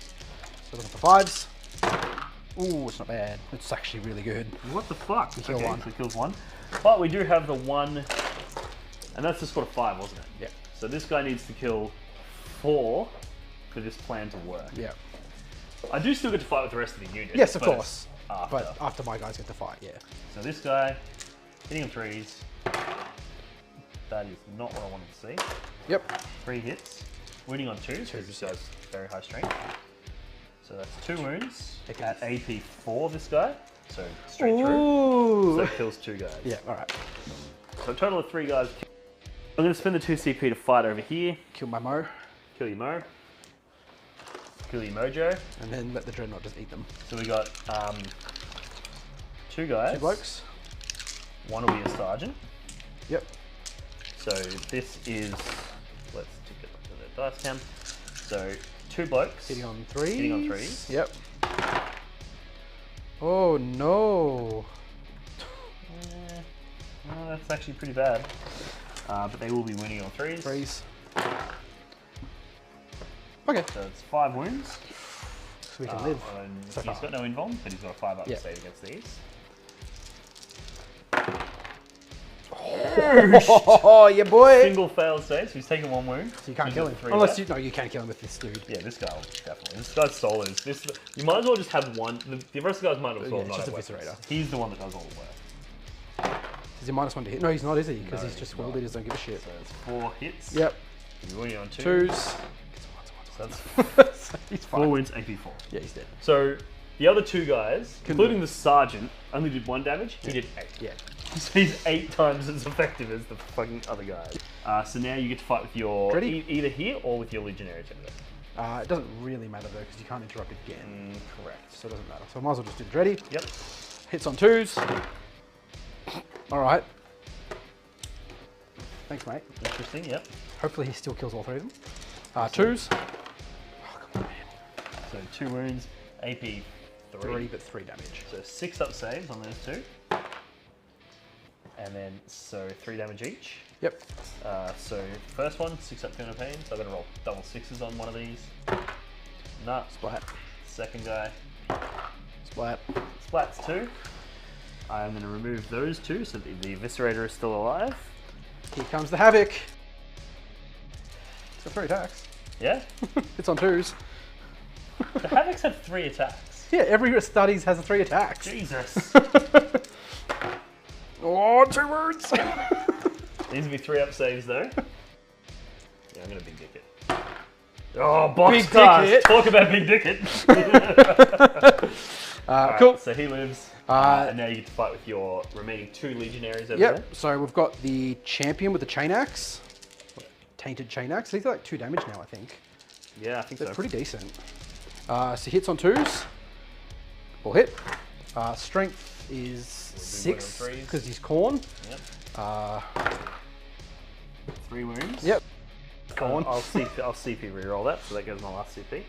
So looking for 5s. Ooh, it's not bad. It's actually really good. What the fuck? We kill 1. So it kills 1. But we do have the 1, and that's the squad of 5, wasn't it? Yeah. So this guy needs to kill 4 for this plan to work. Yeah. I do still get to fight with the rest of the unit. Yes, of but course. After. But after my guys get to fight, yeah. So this guy, hitting on 3s. That is not what I wanted to see. Yep. 3 hits. Wounding on 2s, because this guy's very high strength. So that's 2 wounds. At AP4, this guy. So straight through. So it kills 2 guys. Yeah, alright. So a total of 3 guys. I'm going to spend the 2 CP to fight over here. Kill my Mo. Kill your Mo. Kill your Mojo. And then let the Dreadnought just eat them. So we got 2 guys. 2 blokes. 1 will be a sergeant. Yep. So this is, let's take it to the dice cam. So 2 blokes. Hitting on 3s. Hitting on 3s. Yep. Oh no. Well, that's actually pretty bad. But they will be winning on 3s. 3s. Okay. So it's 5 wounds. So we can live. And So he's far. got no invuln, but he's got a 5 up Yeah. save against these. Oh, yeah, boy. Single failed save, so he's taken 1 wound. So you can't He's kill got him. 3 Unless left. you, no, you can kill him with this dude. Yeah, this guy will definitely. This guy's soul is this. You might as well just have 1. The rest of the guys might as well Yeah, not it's have just a weapons. Eviscerator. He's the one that does all the work. Is he -1 to hit? No, he's not, is he? Because No, he's just he's world not. leaders don't give a shit. So it's 4 hits. Yep. He's winning on 2. 2s. So that's So he's 4 fine. wins, AP4. Yeah, he's dead. So The other two guys, including the sergeant, only did 1 damage. He did 8. Yeah. So he's 8 times as effective as the fucking other guy. So now you get to fight with your either here or with your legionaries over there. It doesn't really matter though because you can't interrupt again. Correct. So it doesn't matter. So I might as well just do the ready. Yep. Hits on 2s. All right. Thanks, mate. Interesting. Yep. Hopefully he still kills all 3 of them. 2s. Oh, come on, man. So 2 wounds, AP 3. But 3 damage. So 6 up saves on those 2. And then, so 3 damage each. Yep. So first one, 6 up Pin of Pain. So I'm gonna roll double 6s on one of these. Nah. Splat. Second guy. Splat. Splats 2. I'm gonna remove those 2 so that the Eviscerator is still alive. Here comes the Havoc. It's got 3 attacks. Yeah? It's on 2s. The Havocs have 3 attacks. Yeah, every Astartes has 3 attacks. Jesus. Oh, 2 words. Needs to be 3 up saves though. Yeah, I'm gonna big dick it. Oh, box Big cards. dick it. Talk about big dick it. Cool. So he lives. And now you get to fight with your remaining 2 legionaries over there. Yep. So we've got the champion with the chain axe. Tainted chain axe. These are like 2 damage now, I think. Yeah, I think That's so. pretty decent. So hits on 2s. All hit. Strength is 6 because he's corn. Yep. 3 wounds. Yep. Corn. I'll CP reroll that, so that goes my last CP.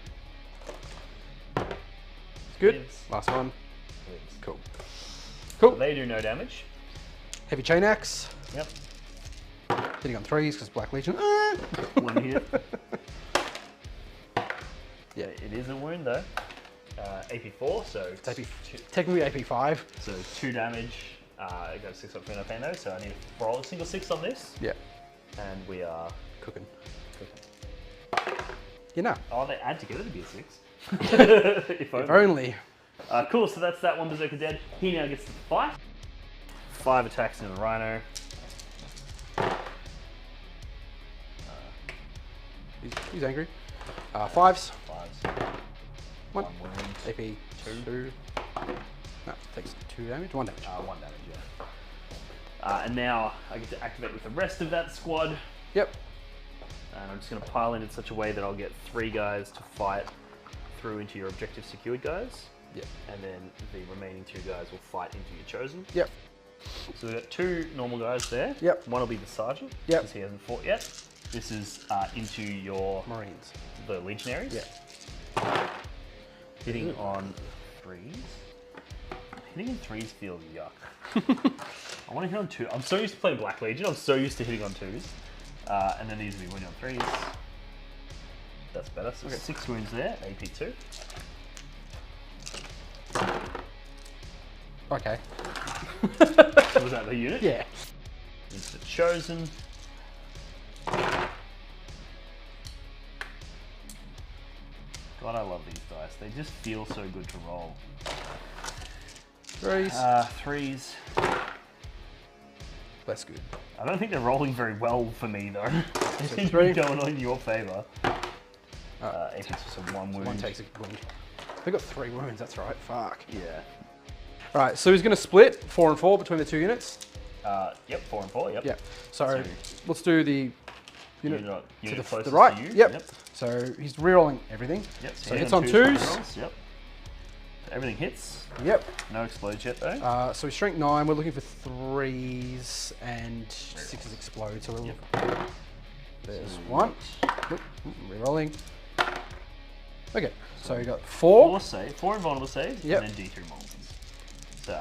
Good. Lives. Last one. Lives. Cool. So Cool. they do no damage. Heavy chain axe. Yep. Hitting on 3s because Black Legion. 1 hit. Yeah. It is a wound though. AP 4, so It's technically AP 5. So 2 damage. I got 6 up Pin Pain though, so I need to roll a single 6 on this. Yeah. And we are Cooking. cooking. You know. Oh, they add together to be a 6. If If only. Cool, so that's that one Berserker dead. He now gets to fight. 5 attacks in the Rhino. He's angry. 5s. 5s. 1. 1 wound. AP 2. No, takes 2 damage. 1 damage. 1 damage, yeah. And now I get to activate with the rest of that squad. Yep. And I'm just going to pile in such a way that I'll get 3 guys to fight through into your objective secured guys. Yep. And then the remaining 2 guys will fight into your chosen. Yep. So we've got 2 normal guys there. Yep. One will be the sergeant, Yep. because he hasn't fought yet. This is into your Marines. the legionaries. Yeah. Hitting on 3s. Hitting on 3s feels yuck. I want to hit on 2. I'm so used to playing Black Legion. I'm so used to hitting on 2s. And then these will be winning on 3s. That's better. So 6 wounds there. AP 2. Okay. Was that the unit? Yeah. Into the chosen. God, I love these dice. They just feel so good to roll. 3s. 3s. That's good. I don't think they're rolling very well for me though. I think 3. they're going in your favour. AP so 1 wound. 1 takes a wound. They got 3 wounds, that's right. Fuck. Yeah. Alright, so he's going to split 4 and 4 between the 2 units. Yep, 4 and 4, yep. Yeah. So let's do the unit Unit to closest the right. to you. Yep. So he's rerolling everything. Yep. So hits on 2s. Yep. Everything hits. Yep. No explodes yet though. So he's strength 9. We're looking for 3s and 6s explode. So we'll there's 1. Oop, rerolling. Okay. So we got 4. 4 invulnerable saves. Yep. And then D3 multiples. So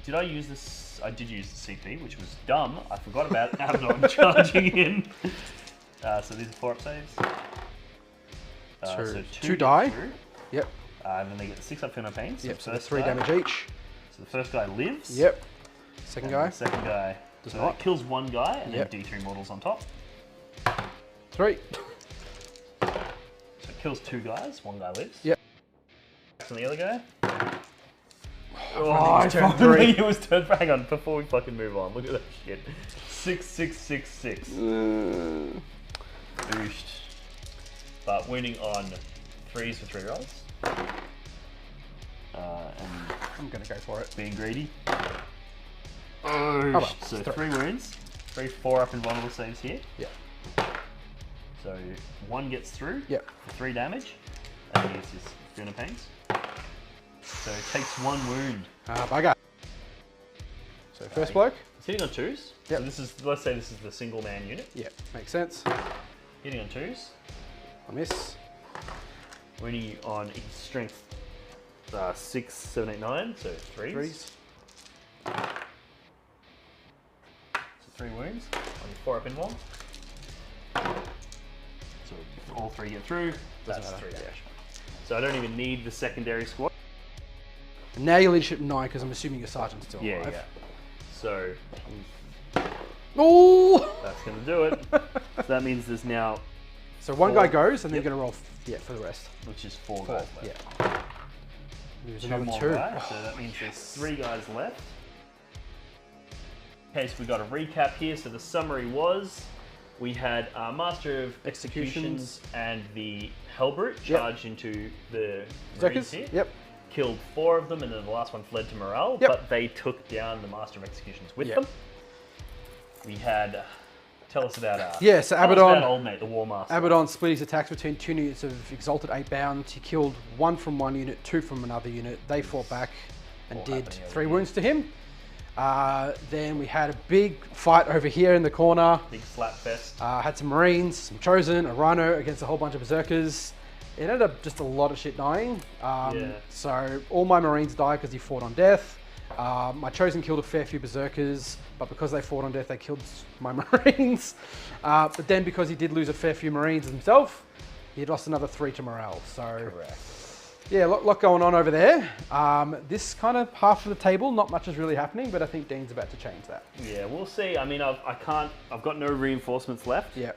did I use this? I did use the CP, which was dumb. I forgot about Abaddon charging in. So these are 4 up saves. So 2 die. Through, Yep. and then they get 6 up Pin Pain. So Yep. the So first 3 guy- damage each. So the first guy lives. Yep. Second And guy. The second guy Does so not. that kills 1 guy, and Yep. then D3 mortals on top. 3. So it kills 2 guys. 1 guy lives. Yep. And the other guy. Oh, it's turn finally 3. it was turn. Hang on, before we fucking move on, look at that shit. 6, 6, 6, 6. Boost. But winning on 3s for 3 rolls. And I'm gonna go for it. being greedy. Oh, well, So 3 wounds. 4 up invulnerable saves here. Yeah. So 1 gets through Yep. for 3 damage. And he gets his Funa Pains. So it takes 1 wound. Bugger. So first bloke. It's hitting on 2s. Yep. So this is, let's say this is the single man unit. Yeah, makes sense. Hitting on 2s. I miss. Wounding on his strength 6, 7, 8, 9. So 3s. 3s. So 3 wounds on your 4 up invul. So all 3 get through. That's matter. 3 damage. So I don't even need the secondary squad. And now your leadership 9 because I'm assuming your sergeant's still Yeah, alive. yeah. So Oh! that's going to do it. So that means there's now, So one 4. guy goes and then Yep. you're going to roll for the rest. which is 4 guys left. Yeah. There's 2 another more 2. guys, so that means there's 3 guys left. Okay, so we got a recap here. So the summary was, we had Master of Executions and the Hellbrute charge into the Marines here. Yep. Killed 4 of them, and then the last one fled to Morale, Yep. but they took down the Master of Executions with Yep. them. We had, tell us about Yeah, so tell us Abaddon- about Old Mate, the War Master. Abaddon split his attacks between 2 units of Exalted 8 bound. He killed 1 from one unit, 2 from another unit. They fought back and All did happening over 3 here. wounds to him. Then we had a big fight over here in the corner. Big slap fest. Had some Marines, some Chosen, a Rhino against a whole bunch of Berserkers. It ended up just a lot of shit dying. Yeah. So all my Marines died because he fought on death. My Chosen killed a fair few Berserkers, but because they fought on death, they killed my Marines. But then because he did lose a fair few Marines himself, he lost another 3 to morale. So Correct. yeah, a lot going on over there. This kind of half of the table, not much is really happening, but I think Dean's about to change that. Yeah, we'll see. I mean, I've got no reinforcements left. Yeah.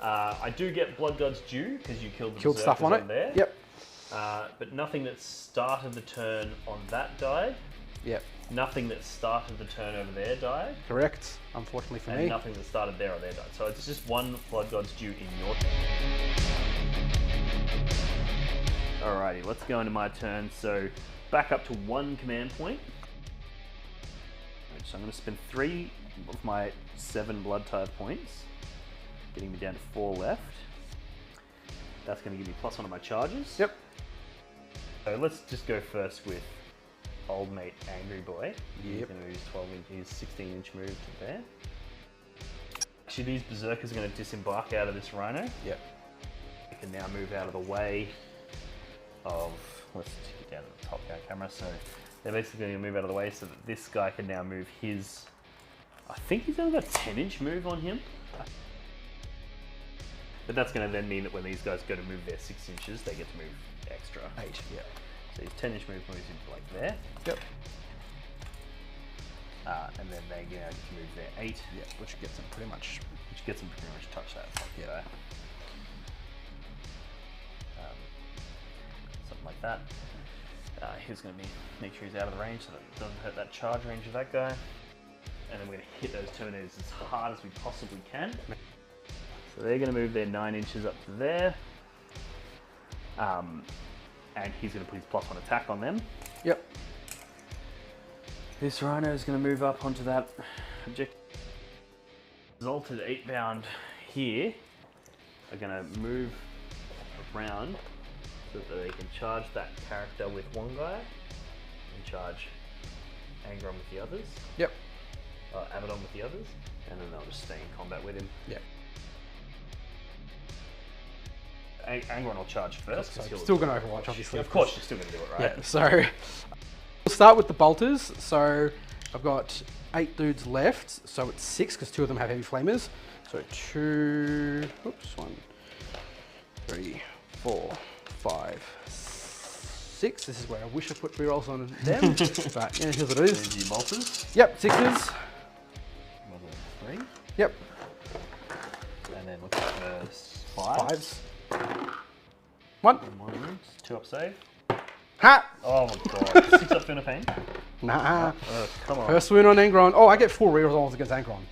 I do get Blood God's due because you killed the Killed stuff Berserkers on it. there. Yep. But nothing that started the turn on that died. Yep. Nothing that started the turn over there died. Correct. Unfortunately for And me. nothing that started there or there died. So it's just 1 Blood God's due in your turn. Alrighty, let's go into my turn. So back up to 1 command point. So I'm going to spend 3 of my 7 blood tithe points, getting me down to 4 left. That's going to give me +1 on my charges. Yep. So let's just go first with Old Mate Angry Boy. He's Yep. going to use 12-inch, 16-inch move to there. Actually, these Berserkers are going to disembark out of this Rhino. Yep. I can now move out of the way of, let's take it down to the top down camera. So they're basically going to move out of the way so that this guy can now move his, I think he's only got a 10-inch move on him. But that's going to then mean that when these guys go to move their 6 inches, they get to move extra. 8. Yeah. So his 10-inch move moves into like there. Yep. And then they get to move their 8. Yeah. Which gets them pretty much. Which gets them to pretty much touch that. Yeah. Something like that. He's going to make sure he's out of the range so that it doesn't hurt that charge range of that guy. And then we're going to hit those Terminators as hard as we possibly can. So they're going to move their 9 inches up to there. And he's going to put his +1 attack on them. Yep. This Rhino is going to move up onto that objective. Exalted 8 bound here are going to move around so that they can charge that character with one guy and charge Angron with the others. Yep. Abaddon with the others, and then they'll just stay in combat with him. Yep. Angron will charge first. So 'cause he'll still going to Overwatch, obviously. Of course, you're still going to do it, right? Yeah. So we'll start with the bolters. So I've got 8 dudes left. So it's 6 because 2 of them have heavy flamers. So 2. Oops. 1, 3, 4, 5, 6. This is where I wish I put rerolls on them. But yeah, here's what it is. There's your bolters. Yep. 6s. Level 3. Yep. And then look at the 5s. 5s. 1. 1 wound, 2 up save. Ha! Oh my god. 6 up Funa Pain. Nah. Come on. First wound on Angron. Oh, I get 4 rerolls against Angron.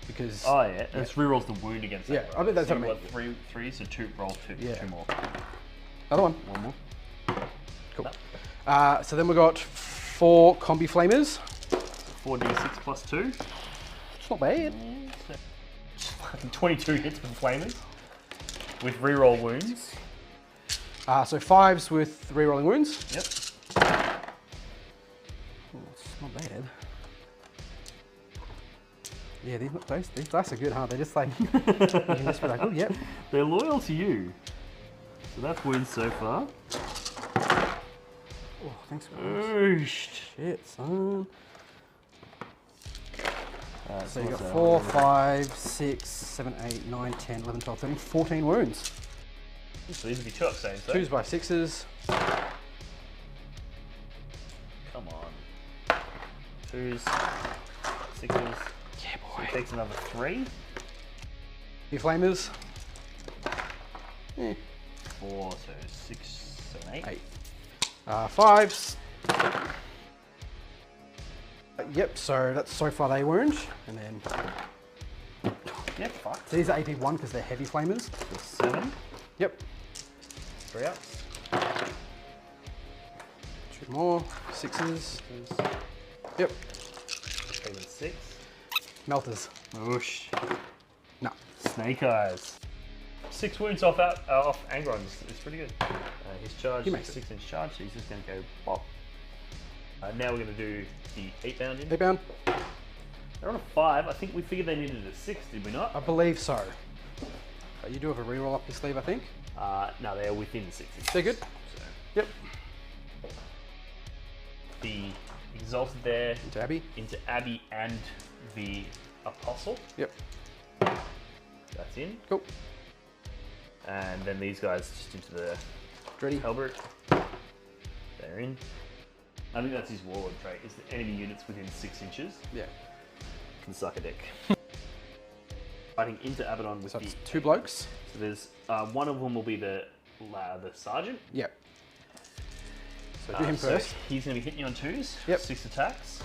Because Oh yeah, it's rerolls the wound against Yeah, that. I think that's so what I you got 3, so 2, roll 2, Yeah. 2 more. other one. 1 more. Cool. So then we got 4 combi flamers. 4d6 plus 2. It's not bad. 22 hits with flamers. With reroll wounds. So 5s with rerolling wounds. Yep. Oh, it's not bad. Yeah, these dice are good, huh? They're just like, you can just be like, oh, yep. They're loyal to you. So that's wounds so far. Oh, thanks, guys. Oh, Shit, son. So you got what's 4, that? 5, 6, 7, 8, 9, 10, 11, 12, 13, 14 wounds. So these would be 2 saves, though. 2s by 6s. Come on. 2s, 6s. Yeah, So it takes another 3. Your flamers. 4, so 6, 7, 8. 8. 5s. Yep, so that's so far they wound. And then Yeah, fuck. so these are AP1 because they're heavy flamers. So 7. Yep. 3 ups. 2 more. 6s. Yep. 3 with 6. Melters. Whoosh. No. Snake eyes. 6 wounds off Angron is pretty good. His charge He is makes a 6-inch charge, so he's just going to go pop. Now we're going to do the 8 bound in. 8 bound. They're on a 5. I think we figured they needed a 6, did we not? I believe so. You do have a reroll up your sleeve, I think. No, they are within 6 inches. They're good. So Yep. the Exalted there Into Abby. into Abby and the Apostle. Yep. That's in. Cool. And then these guys just into the Ready. Halbert. They're in. I think that's his Warlord trait, is that enemy units within 6 inches Yeah. can suck a dick. Fighting into Abaddon with So the... it's 2 blokes. So there's... one of them will be the Sergeant. Yep. So do him So first. he's going to be hitting you on 2s. Yep. 6 attacks.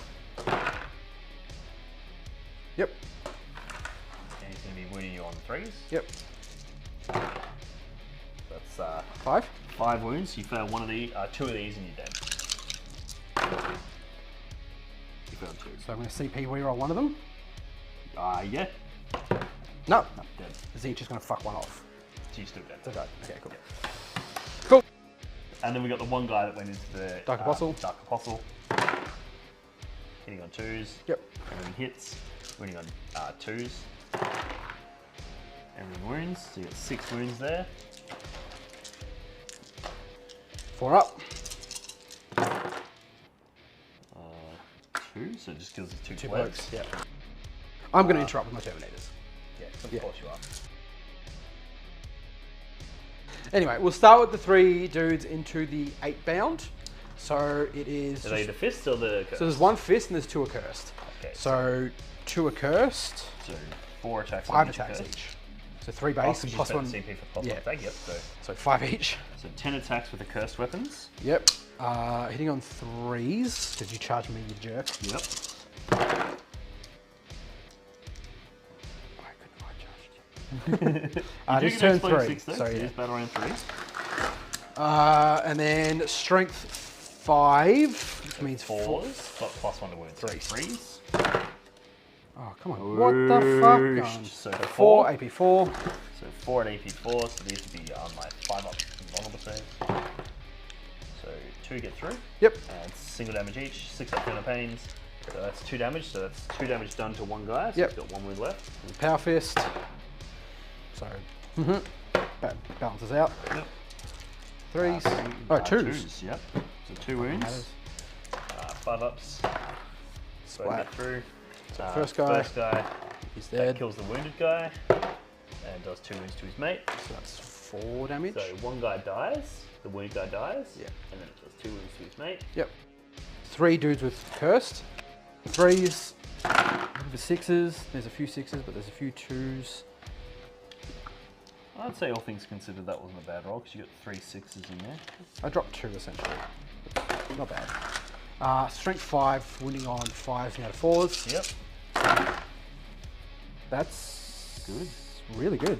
Yep. And he's going to be wounding you on 3s. Yep. That's 5. 5 wounds. You fail 1 of the 2 of these and you're dead. You failed 2. So I'm going to CP reroll one of them. Yeah. No. No, dead. Is he just going to fuck one off? So you're still dead. It's okay. Okay, cool. Yeah. Cool. And then we got the one guy that went into the Dark Apostle. Dark Apostle. Hitting on 2s. Yep. Everything hits. Winning on 2s. Everything wounds. So you got 6 wounds there. 4 up. 2, so it just kills the 2 2 blokes. blokes. Yep. I'm going to interrupt with my Terminators. Yeah, of Yeah. course you are. Anyway, we'll start with the 3 dudes into the 8 bound. So it is. Are they the fists or the curse? So there's 1 fist and there's 2 accursed. Okay. So 2 accursed, So 4 attacks. 5 on each attacks curse. each. So 3 Oh, base so and you plus spent 1. the CP for plus Yeah. 1 attack. Yep. So 5 each. So 10 attacks with the cursed weapons. Yep. Hitting on 3s because you charge me, you jerk. Yep. Why couldn't I charge you? You do Just get an turn explode 3. 6 though, So so yeah. just battle round 3. And then strength 5, which means 4. 4s, but plus 1 to wounds. So 3s. Oh, come on. What the fuck? Going? So 4, AP4. So 4 at AP4, so these would be on my 5 up vulnerable save. So 2 get through. Yep. And single damage each, 6 up counter pains. So that's 2 damage, so that's 2 damage done to 1 guy, so Yep. he's got 1 wound left. And Power Fist. So, that balances out. Yep. 3s. Oh, 2s. Yep. So 2 wounds. 5 ups. So Splat. get through. First guy. First guy. He's That dead. kills the wounded guy. And does 2 wounds to his mate. So that's 4 damage. So 1 guy dies. The wounded guy dies. Yeah. And then it does 2 wounds to his mate. Yep. 3 dudes with cursed. 3s. The 6s. There's a few 6s, but there's a few 2s. I'd say all things considered that wasn't a bad roll because you got 3 6s in there. I dropped 2 essentially. Not bad. Strength 5, wounding on 5s now to 4s. Yep. That's Good. really good.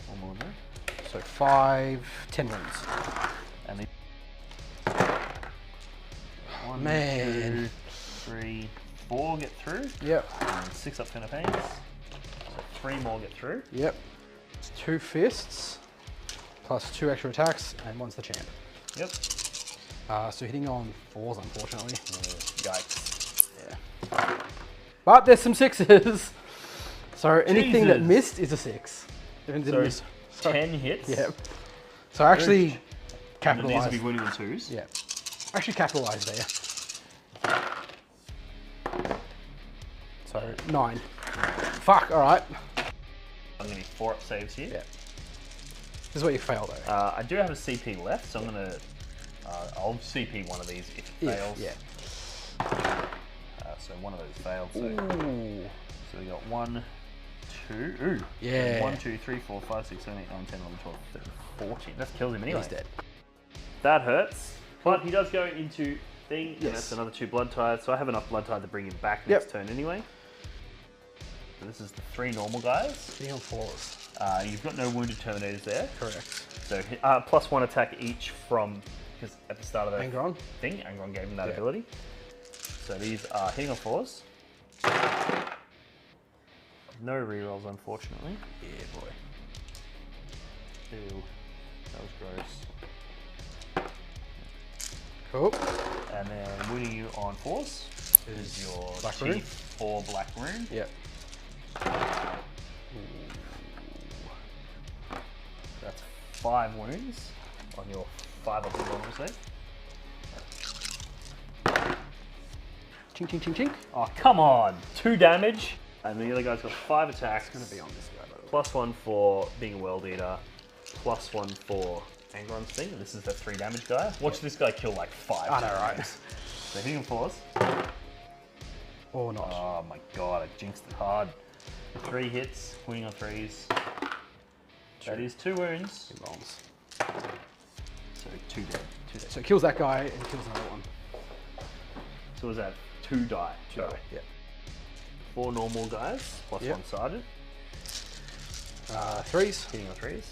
One more there. So 5, 10 wounds. And then 1, Man. 2, 3, 4 get through. Yep. And 6 up turn of pains. So 3 more get through. Yep. It's 2 fists, plus 2 extra attacks, and 1's the champ. Yep. So hitting on 4s, unfortunately. Yikes. Yeah. But there's some 6s. So anything that Jesus. missed is a 6. If it didn't So miss. 10 hits. Yep. So I actually And these will capitalized. be winning on 2s. Yeah. Actually capitalized there. So 9. Fuck, alright. I'm going to need 4 up saves here. Yeah. This is what you fail though. I do have a CP left, so I'm going to... I'll CP one of these if it fails. Yeah. So one of those failed. So, Ooh. so we got 1, 2... Ooh. Yeah. 1, 2, 3, 4, 5, 6, 7, 8, 9, 10, 11, 12, 13, 14. That kills him anyway. He's dead. That hurts. But he does go into thing, and Yes. that's another 2 blood tides. So I have enough blood tide to bring him back next Yep. turn anyway. So this is the 3 normal guys. Hitting on 4s. You've got no wounded terminators there. Correct. So plus 1 attack each from, because at the start of the Angron. thing, Angron gave him that Yeah. ability. So these are hitting on 4s. No rerolls, unfortunately. Yeah, boy. Ew, that was gross. Cool. And then wounding you on 4s is your Black chief Rune. 4 black rune. Yep. That's 5 wounds on your 5 up and normal save. Chink, chink, chink, chink. Oh, come on! 2 damage. And the other guy's got 5 attacks. It's gonna be on this guy, by the way. Plus 1 for being a world eater. Plus 1 for Angron's thing. And this is the 3 damage guy. Watch this guy kill like 5 I know, right? times. So hitting on 4s. Or not. Oh my god, I jinxed it hard. 3 hits, winning on 3s. That is 2 wounds. Two bombs. So 2 dead. 2 dead. So it kills that guy and kills another one. So was that 2 die? 2 die. Yeah. 4 normal guys, plus Yep. 1 sergeant. 3s. Hitting on 3s.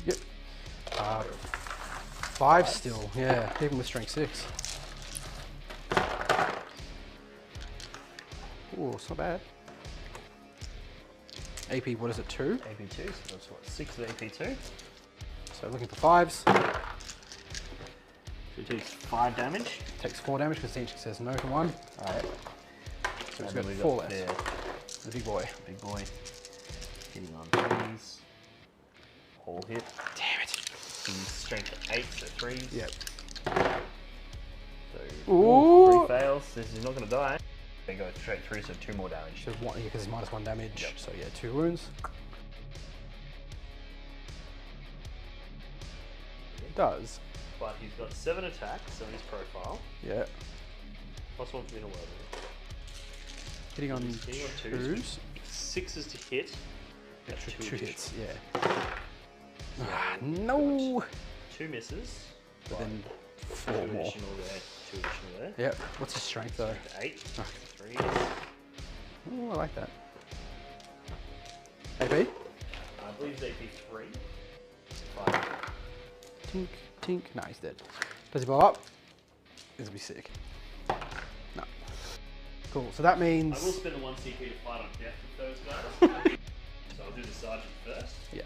Yep. 5 still. Yeah. Even with strength 6. Ooh, it's not bad. AP, what is it? 2? AP2, so that's what, 6 of AP2. So looking for 5s. So it takes 5 damage. Takes 4 damage because Zinch says no for 1. Alright. So And he's got we 4 left. there, The big boy. big boy. Hitting on 3s. All hit. Damn it. He's strength 8, so 3s. Yep. So Ooh. 3 fails. This is not going to die. They go straight through, so 2 more damage. So one, because he's -1 damage. Yep. So yeah, 2 wounds. It does. But he's got 7 attacks on his profile. Yeah. Plus 1 for being a world. Hitting on Hitting on 2s. 2s. 6s to hit. Extra 2 additional. hits. Yeah. Ah, no. 2 misses. But then 2 4 more. additional there. 2 additional there. Yep. What's his strength though? 8. Ah. 3. Oh, I like that. AP. I believe it's AP3. 5. Tink, tink. No, he's dead. Does he blow up? This will be sick. No. Cool. So that I means. will spend the 1 CP to fight on death with those guys. So I'll do the sergeant first. Yeah.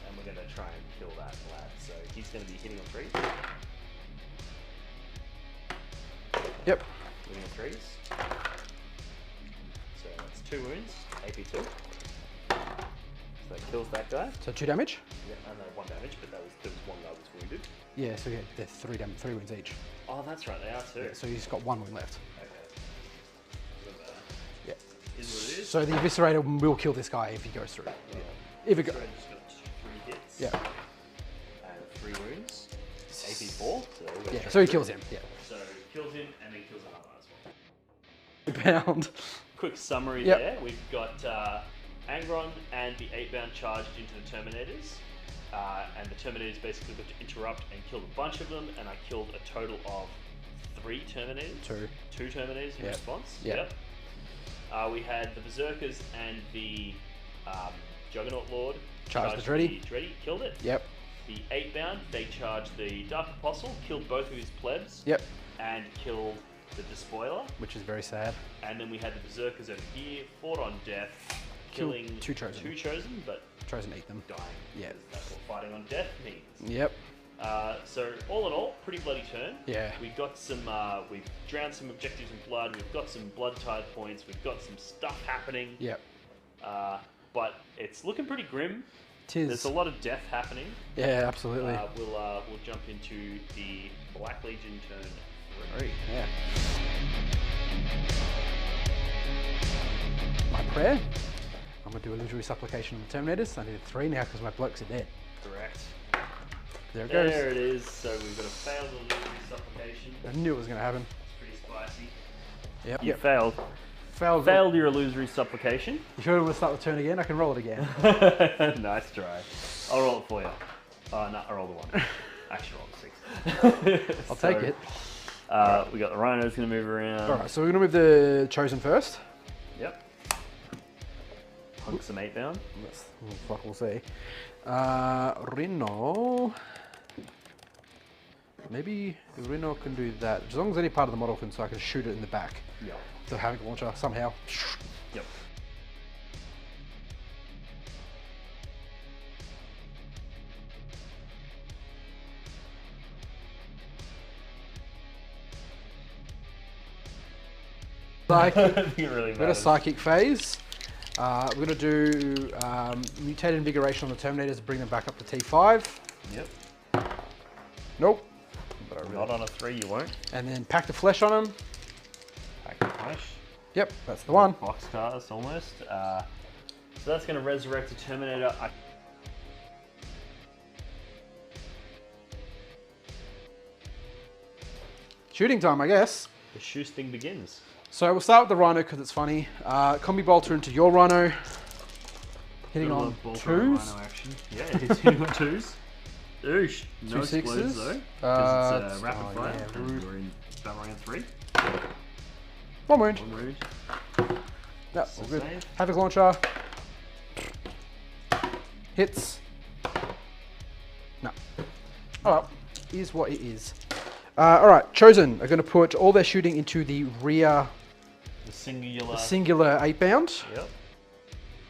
And we're going to try and kill that lad. So he's going to be hitting on 3. Yep. Hitting on 3s. So that's 2 wounds. AP2. So that kills that guy. So 2 damage. Yeah, and 1 damage, but there was 1 guy was wounded. Yeah. So yeah, they're 3 damage, 3 wounds each. Oh, that's right, they are too. Yeah, so he's got 1 wound left. Okay. Yeah. Is what it is. So the Eviscerator will kill this guy if he goes through. Yeah. If it goes. So just got 3 hits. Yeah. And 3 wounds. AP4. So they're all Yeah. straight So he through. kills him. Yeah. So kills him and then kills another as well. Bound. Quick summary Yep. there. We've got Angron and the 8-bound charged into the Terminators. And the Terminators basically got to interrupt and kill a bunch of them, and I killed a total of 3 Terminators. 2 Terminators in Yep. response. Yep. We had the Berserkers and the Juggernaut Lord Charged the Dreddy. Dreddy, killed it. Yep. the 8-bound, they charged the Dark Apostle, killed both of his plebs, Yep. and killed the Despoiler. Which is very sad. And then we had the Berserkers over here, fought on death, killing two Chosen. but Chosen ate them. dying. Yeah. That's what fighting on death means. Yep. So all in all, pretty bloody turn. Yeah. We got some, we've drowned some objectives in blood. We've got some blood tide points. We've got some stuff happening. Yep. But it's looking pretty grim. Tis. There's a lot of death happening. Yeah, absolutely. We'll jump into the Black Legion turn 3. Yeah. My prayer. I'm gonna do illusory supplication on the Terminators. I need a 3 now because my blokes are dead. Correct. There it goes. There it is. So we've got a failed illusory supplication. I knew it was gonna happen. It's pretty spicy. Yep. You failed. Failed. Your illusory supplication. You sure you want to start the turn again? I can roll it again. Nice try. I'll roll it for you. Oh, no, I rolled the 1. Actually, rolled the 6. I'll take it. We got the Rhinos going to move around. Alright, so we're going to move the Chosen first. Yep. Hunk some 8-bound. Fuck, we'll see. Rhino. Maybe Rhino can do that. As long as any part of the model can, so I can shoot it in the back. Yep. The Havoc Launcher, somehow. Yep. Psychic. I think it really We've got a matters. Psychic phase. We're going to do Mutated Invigoration on the Terminators to bring them back up to T5. Yep. Nope. Not on a 3, you won't. And then Pact of Flesh on them. Pack the flesh. Yep, that's the one. Boxcars almost. So that's going to resurrect a Terminator. Shooting time, I guess. The shoosting begins. So we'll start with the Rhino because it's funny. Combi Bolter into your Rhino. Hitting Got a lot on of Bolter 2s. Rhino action. Yeah, it's hitting on 2s. Oosh. No 2 explodes 6s. though. Because it's rapid fire. yeah, And we're in battle round 3. 1 wound. 1 wound. Yep, Still all good. save. Havoc Launcher. Hits. No. Alright, is what it is. Alright, Chosen are going to put all their shooting into the rear The singular. singular 8-bound. Yep.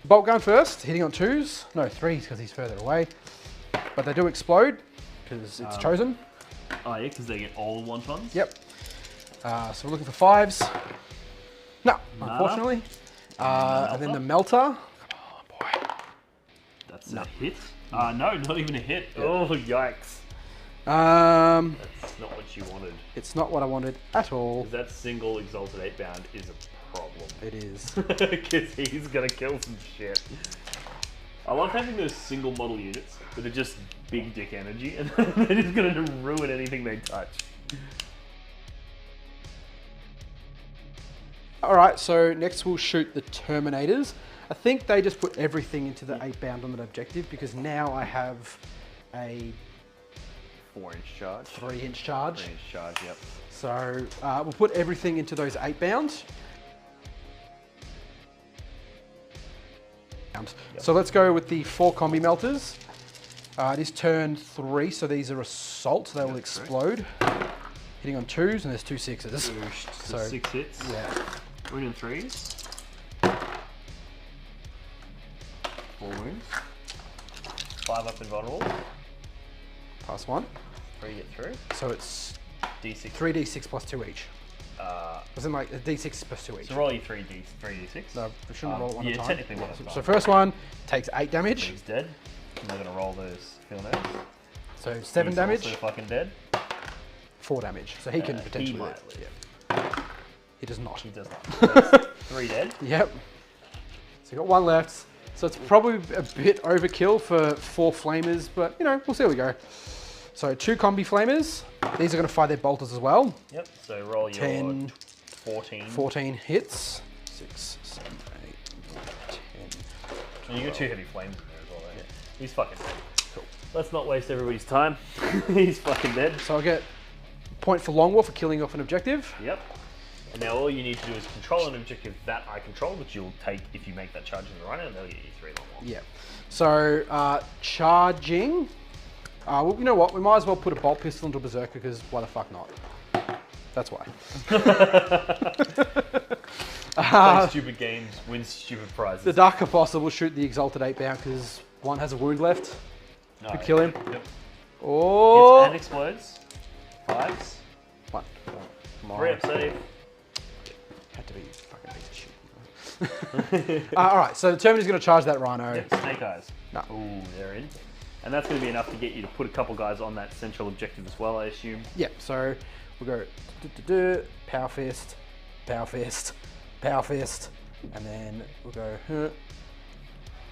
Bolt gun first, hitting on 2s. No, 3s because he's further away. But they do explode because it's Chosen. Oh yeah, because they get all wontons. Yep. So we're looking for 5s. No, unfortunately. And then the Melter. Come on, boy. That's a hit. No, not even a hit. Oh, yikes. That's not what you wanted. It's not what I wanted at all. That single Exalted 8-bound is a problem. It is. Because he's going to kill some shit. I love having those single model units that are just big dick energy and they're just going to ruin anything they touch. Alright, so next we'll shoot the Terminators. I think they just put everything into the 8-bound on that objective because now I have a 4-inch charge. 3-inch charge. 3-inch charge, yep. So we'll put everything into those 8-bound. Yep. So let's go with the 4 combi melters. It is turn 3, so these are assault. They will explode. Hitting on 2s, and there's 2 6s. So 6 hits. Yeah. We're in 3s. 4 wounds. 5 up invulnerable. Pass 1. 3 get through. So it's D6. 3d6 plus 2 each. As in like a d6 plus 2 each. So roll your 3d6. No, we shouldn't roll it one at a time. Technically one at a time. So first one takes 8 damage. He's dead. I'm not going to roll those field notes. So 7 damage. Also fucking dead. 4 damage. So he can He potentially might live. live. Yeah. He does not. He does not. 3 dead. Yep. So you got 1 left. So it's probably a bit overkill for 4 flamers, but you know, we'll see how we go. So 2 combi flamers. These are going to fire their bolters as well. Yep. So roll your 10, 14. 14 hits. 6, 7, 8, 10. And you got 2 heavy flames in there as well. Though. Yeah. He's fucking dead. Cool. Let's not waste everybody's time. He's fucking dead. So I'll get a point for Longwar for killing off an objective. Yep. And now all you need to do is control an objective that I control, which you'll take if you make that charge in the rhino, and they'll get you 3 long. Yeah. So charging Well, you know what? We might as well put a bolt pistol into a berserker because why the fuck not? That's why. Play stupid games, win stupid prizes. The Dark Apostle will shoot the Exalted 8-bound because one has a wound left. Could kill him. Yep. Oh! Hits and explodes. 5s. 1. 3 up save. Had to be fucking piece of shit. Alright, so the Terminator's going to charge that Rhino. Yep, snake eyes. No. Ooh, they're in. And that's going to be enough to get you to put a couple guys on that central objective as well, I assume. Yep, so we'll go Power Fist, Power Fist, Power Fist, and then we'll go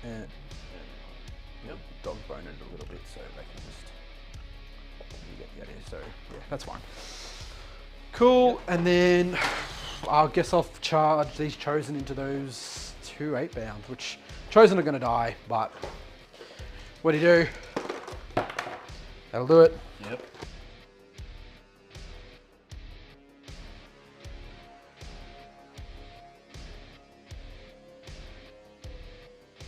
Yep. dog bone it a little bit so they can just you get the idea. So yeah, that's fine. Cool, and then I guess I'll charge these Chosen into those 2 8-bounds, which Chosen are going to die, but what do you do? That'll do it. Yep.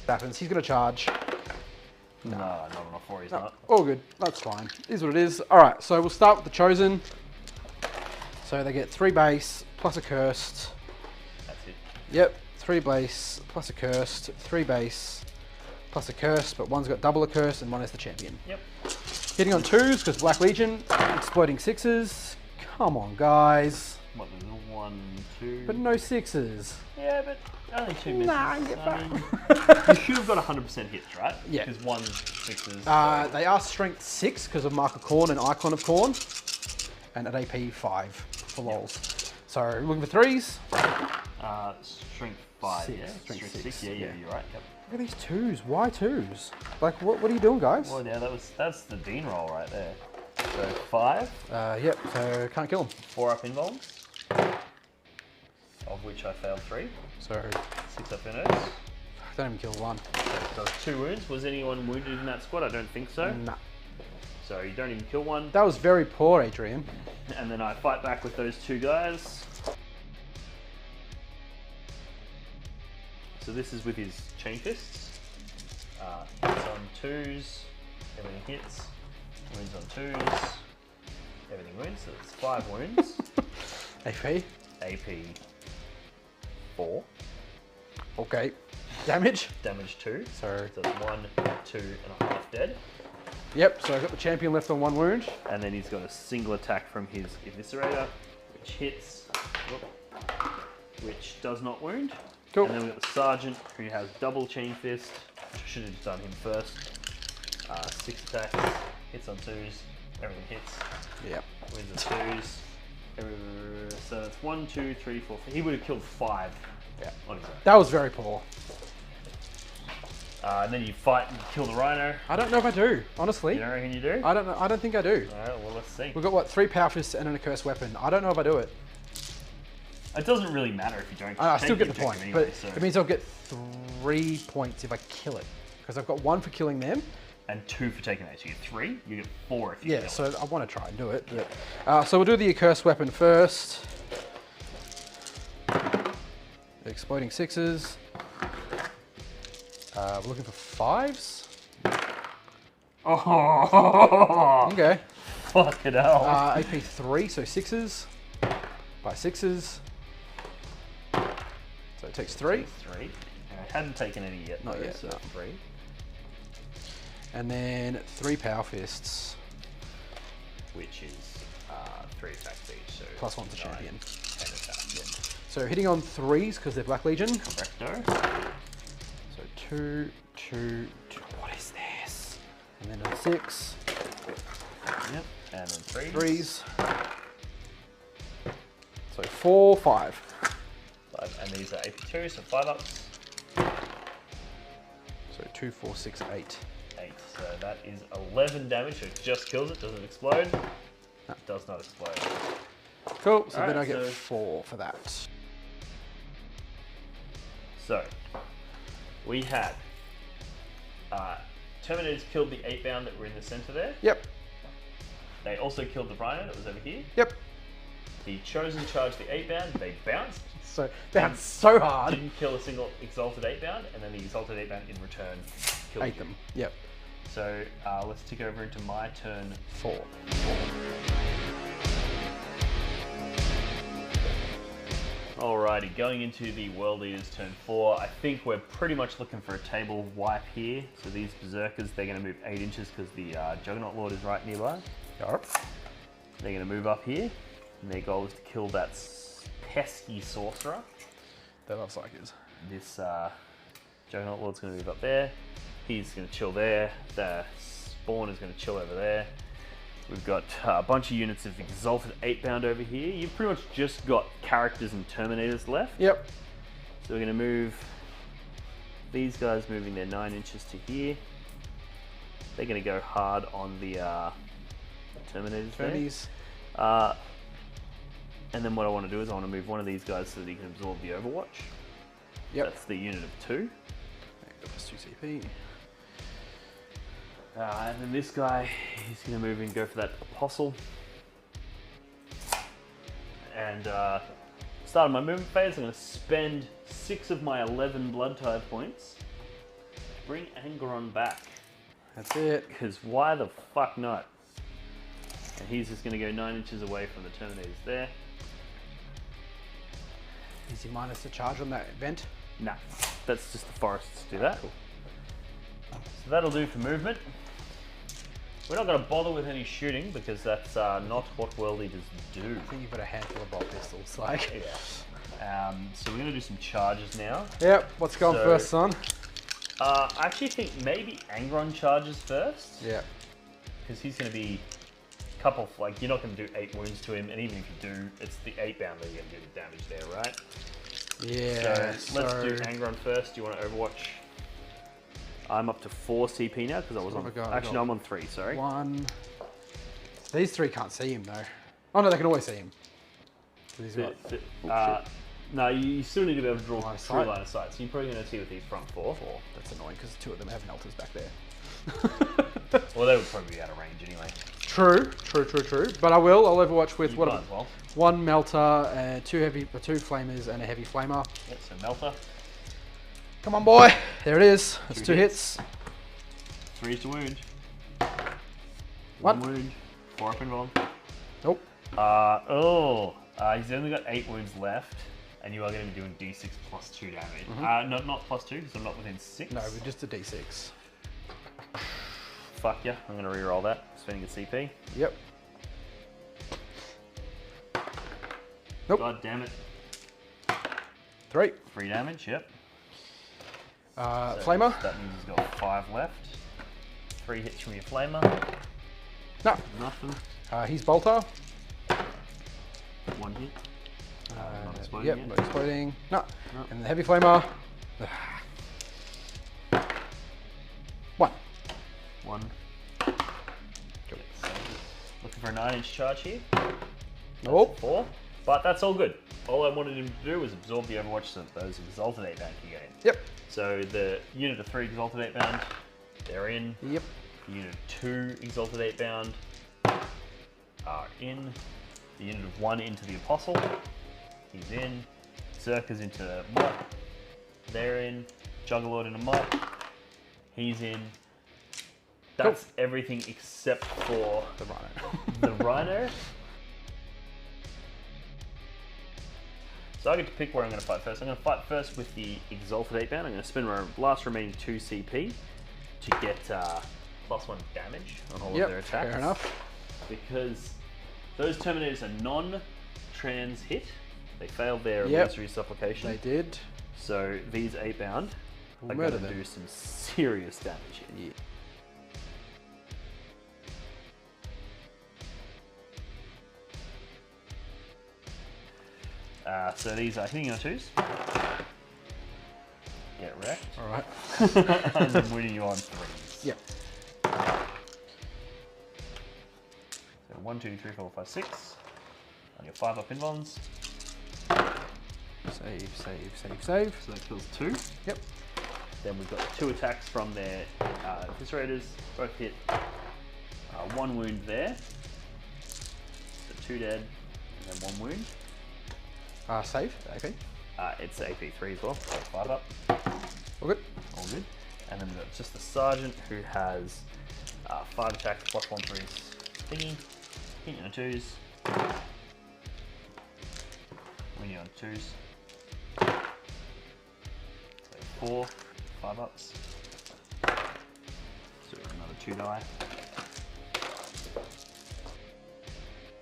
Happens. He's going to charge. No, not on a 4, he's not. All good. That's fine. Is what it is. All right, so we'll start with the Chosen. So they get 3 base plus a cursed. That's it. Yep, 3 base plus a cursed, 3 base plus a curse, but one's got double a curse and one is the champion. Yep. Hitting on 2s because Black Legion, exploding 6s. Come on, guys. What, there's a 1, 2. But no 6s. Yeah, but only 2 misses. Nah, get I mean, you should have got 100% hits, right? Yeah. Because 1 6s. They are strength 6 because of Mark of Khorne and Icon of Khorne, and at AP 5 for lols. So looking for 3s. Strength 5, Six. yeah? Strength 6, six. Yeah, you're right. Yep. Look at these 2s. Why 2s? Like, what are you doing, guys? Well, yeah, that's the Dean roll right there. So 5. Yep, so can't kill him. 4 up invulns, of which I failed 3. So 6 up innos. I don't even kill 1. So 2 wounds. Was anyone wounded in that squad? I don't think so. Nah. So you don't even kill 1. That was very poor, Adrian. And then I fight back with those 2 guys. So this is with his chain fists. Hits on 2s, everything hits. Wounds on 2s, everything wounds. So it's 5 wounds. AP. AP 4. Okay. Damage. Damage 2. So, So it's 1, 2.5 dead. yep, so I've got the champion left on 1 wound. And then he's got a single attack from his Eviscerator, which hits, which does not wound. Cool. And then we've got the Sergeant, who has double chain fist, which I should have done him first. 6 attacks, hits on 2s, everything hits. Yep. Wins on 2s. So that's 1, 2, 3, 4. He would have killed 5 on his own. That was very poor. And then you fight and kill the Rhino. I don't know if I do, honestly. You don't reckon you do? I don't know. I don't think I do. Alright, well, let's see. We've got what, 3 power fists and an accursed weapon. I don't know if I do it. It doesn't really matter if you don't. I take still get the objective point, anyway, but so. it means I'll get 3 points if I kill it. Because I've got 1 for killing them. And 2 for taking that. So you get 3, you get 4 if you Yeah, kill so it. I want to try and do it. But, so we'll do the accursed weapon first. Exploding 6s. We're looking for 5s. Oh, Okay. fucking hell. AP 3, so 6s. By 6s. So it takes 3. 3. And I hadn't taken any yet. Not though, yet, So no. 3. And then 3 power fists. Which is 3 attacks each. So Plus 1 to 9, champion. 10 attacks. Yeah. So hitting on 3s because they're Black Legion. Correcto. So 2, 2, 2. What is this? And then a 6. Yep. And then 3. 3s. So 4, 5. 5. And these are AP2, so 5 ups. So 2, 4, 6, 8. 8. So that is 11 damage. So it just kills it, doesn't explode. No. It does not explode. Cool. So Alright, then I get so- 4 for that. So, we had Terminators killed the 8-bound that were in the center there. Yep. They also killed the Rhino that was over here. Yep. The Chosen charged the 8-bound. They bounced. So that's so hard. Didn't kill a single Exalted 8-bound, and then the Exalted 8-bound in return killed Ate them. Yep. So let's tick over into my turn 4. Alrighty, going into the World Eaters turn 4, I think we're pretty much looking for a table wipe here. So these Berserkers, they're going to move 8 inches because the Juggernaut Lord is right nearby. Yep. They're going to move up here, and their goal is to kill that pesky Sorcerer. That looks like it. This Juggernaut Lord's going to move up there. He's going to chill there. The Spawn is going to chill over there. We've got a bunch of units of Exalted 8-bound over here. You've pretty much just got characters and Terminators left. Yep. So we're going to move these guys, moving their 9 inches to here. They're going to go hard on the Terminators there. And then what I want to do is I want to move one of these guys so that he can absorb the Overwatch. Yep. That's the unit of 2. That's 2 CP. And then this guy, he's going to move and go for that Apostle. And start of my movement phase, I'm going to spend 6 of my 11 Blood Tithe points to bring Angron back. That's it. Because why the fuck not? And he's just going to go 9 inches away from the Terminators there. Is he minus a charge on that event? Nah, that's just the forests do that. Cool. So that'll do for movement. We're not going to bother with any shooting because that's not what World Eaters do. I think you've got a handful of bolt pistols, like. Yeah. So we're going to do some charges now. Yep. What's going first, son? I actually think maybe Angron charges first. Yeah. Because he's going to be a couple, like, you're not going to do 8 wounds to him, and even if you do, it's the 8-bound that you're going to do the damage there, right? Yeah. So let's do Angron first. Do you want to Overwatch? I'm up to 4 CP now because I was on. Actually, no, I'm on 3. Sorry. 1. These 3 can't see him though. Oh no, they can always see him. No, you still need to be able to draw Line of through sight. line of sight. So you're probably going to see with these front 4. That's annoying because 2 of them have melters back there. Well, they would probably be out of range anyway. True. But I'll Overwatch with You might as well. 1 melter, 2 flamers, and a heavy flamer. Yep, so melter. Come on, boy. There it is. That's 2 hits. 3 to wound. 1 What? wound. 4 up involved. Nope. He's only got 8 wounds left, and you are going to be doing D6 plus 2 damage. Not plus 2 because I'm not within 6. No, we're just a D6. Fuck yeah, I'm going to reroll that, spending a CP. Yep. Nope. God damn it. 3. 3 damage, yep. So Flamer. That means he's got 5 left. 3 hits from your Flamer. No. Nothing. He's bolter. 1 hit. Not exploding Yep, yet. not exploding. No. No. And the heavy flamer. 1. 1. Yep, so looking for a 9-inch charge here. Nope. 4. But that's all good. All I wanted him to do was absorb the Overwatch so that those Exalted 8-bound can get in. Yep. So the unit of 3 Exalted 8-bound, they're in. Yep. The unit of 2 Exalted 8-bound are in. The unit of 1 into the Apostle, he's in. Berserkers into Mott, they're in. Juggerlord into Mott, he's in. That's everything except for The Rhino. the Rhino. So I get to pick where I'm going to fight first. I'm going to fight first with the Exalted 8-bound. I'm going to spend my last remaining 2 CP to get +1 damage on all of their attacks. Fair enough. Because those Terminators are non-trans hit. They failed their illusory supplication. They did. So these 8-bound are going to do some serious damage here. Yeah. So these are hitting on 2s. Get wrecked. Alright. And I'm winning you on 3s. Yep. So 1, 2, 3, 4, 5, 6. On your 5 up invulns. Save. So that kills 2. Yep. Then we've got 2 attacks from their Eviscerators. Both hit 1 wound there. So 2 dead and then 1 wound. Save, AP. It's AP 3 as well, so 5 up. All good. All good. And then we've got just the sergeant who has 5 attack, +1 for his thingy. Hitting on 2s. Winning on 2s. So 4, 5 ups. So another 2 die.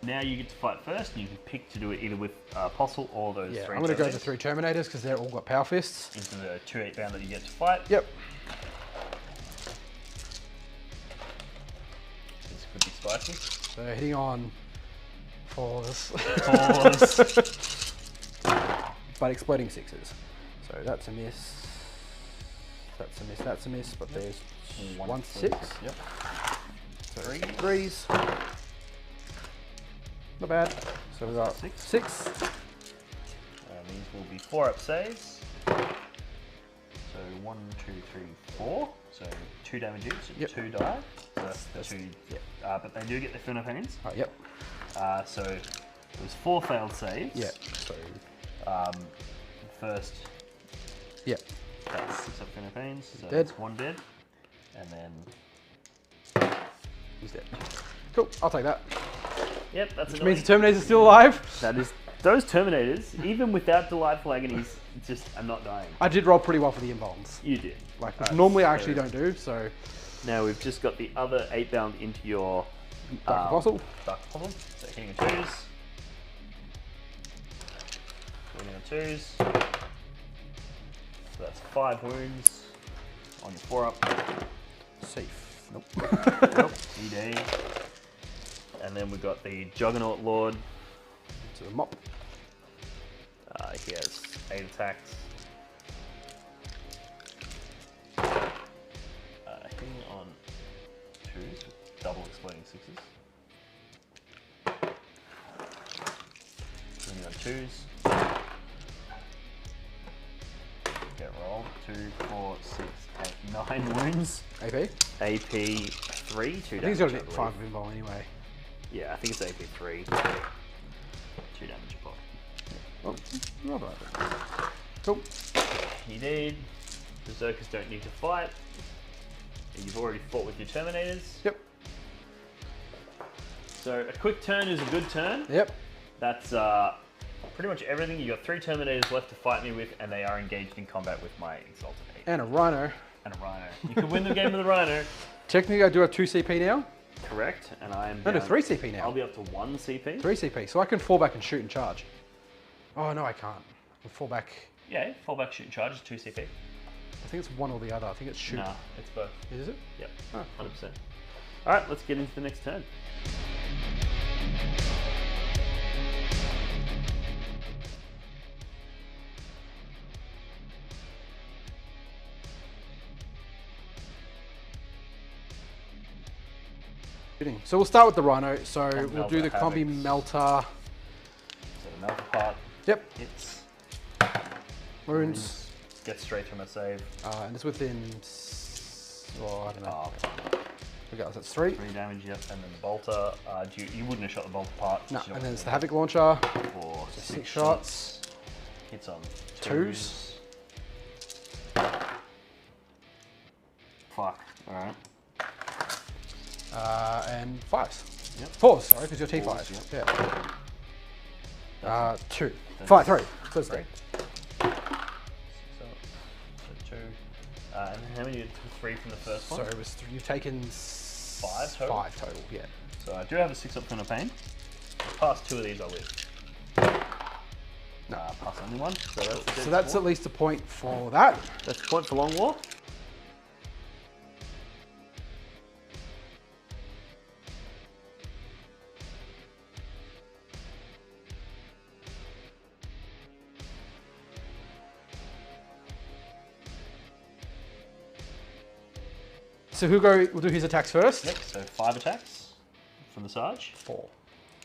Now you get to fight first, and you can pick to do it either with Apostle or those 3 I'm going to go with the 3 Terminators because they're all got power fists. into the 2 8-bound that you get to fight. Yep. This could be spicy. So hitting on 4s. 4s. But exploding 6s. So that's a miss. That's a miss, that's a miss, but there's 1 6. Yep. So 3s. Not bad. So we've got 6. These will be 4 up saves. So 1, 2, 3, 4. So 2 damage each, so 2 die. So that's 2. Yep. But they do get their Fina Pains. Yep. So it was 4 failed saves. Yeah. So first, yep. that's 6 up Fina Pains. So Dead. that's 1 dead. And then He's dead. Cool, I'll take that. yep, that's Which annoying. means the Terminator's still alive. That is, those Terminators, even without delightful agonies, just are not dying. I did roll pretty well for the inbounds. You did. Like, which normally I actually don't do, so. Now we've just got the other 8-bound into your Dark Apostle. Dark Apostle. So hitting on 2s. Winning on 2s. So that's 5 wounds on your 4-up. Safe. Nope. Nope. ED. And then we've got the Juggernaut Lord. To the mop. He has 8 attacks. Hitting on 2s with double exploding 6s. Hitting on 2s. Get rolled. 2, 4, 6, 8, 9 wounds. AP? AP 3, 2 I think damage. he's got to I get believe. 5 of invul anyway. Yeah, I think it's AP 3. 2 damage a pop. Oh, not bad. Cool. He did. Berserkers don't need to fight. You've already fought with your Terminators. Yep. So a quick turn is a good turn. Yep. That's pretty much everything. You got 3 Terminators left to fight me with, and they are engaged in combat with my Exalted 8. And a Rhino. And a Rhino. You can win the game with a Rhino. Technically, I do have 2 CP now. Correct. And I am No, down, 3 CP now. I'll be up to 1 CP. 3 CP, so I can fall back and shoot and charge. Oh, no, I can't. I'll fall back. Yeah, fall back, shoot and charge is 2 CP. I think it's one or the other. I think it's shoot. No, it's both. Is it? Yep, Oh, 100%. All right, let's get into the next turn. So we'll start with the Rhino. So we'll Melter do the combi Havocs. melter. So the melter part Yep. hits. Wounds. Gets straight from a save. And it's within. Oh, I don't know. Oh, Okay, so that's 3. 3 damage, yep. And then the bolter. You wouldn't have shot the bolter part. No, so you and don't then it's the have Havoc launcher. for 6 shots. Hits on 2s. Fuck. All right. And 5s. Yep. 4s, sorry, because you're T5. 4s, Yeah. 2. That's 5, 3. So it's Great. 3. So 2. And how many? 3 from the first one. So it was you've taken 5 total? 5 total, yeah. So I do have a 6 up Fina Pain. The past 2 of these I live. No. Pass only 1. So that's at least a point for that. That's a point for Long War. So we'll do his attacks first. Yep, so 5 attacks from the Sarge. 4.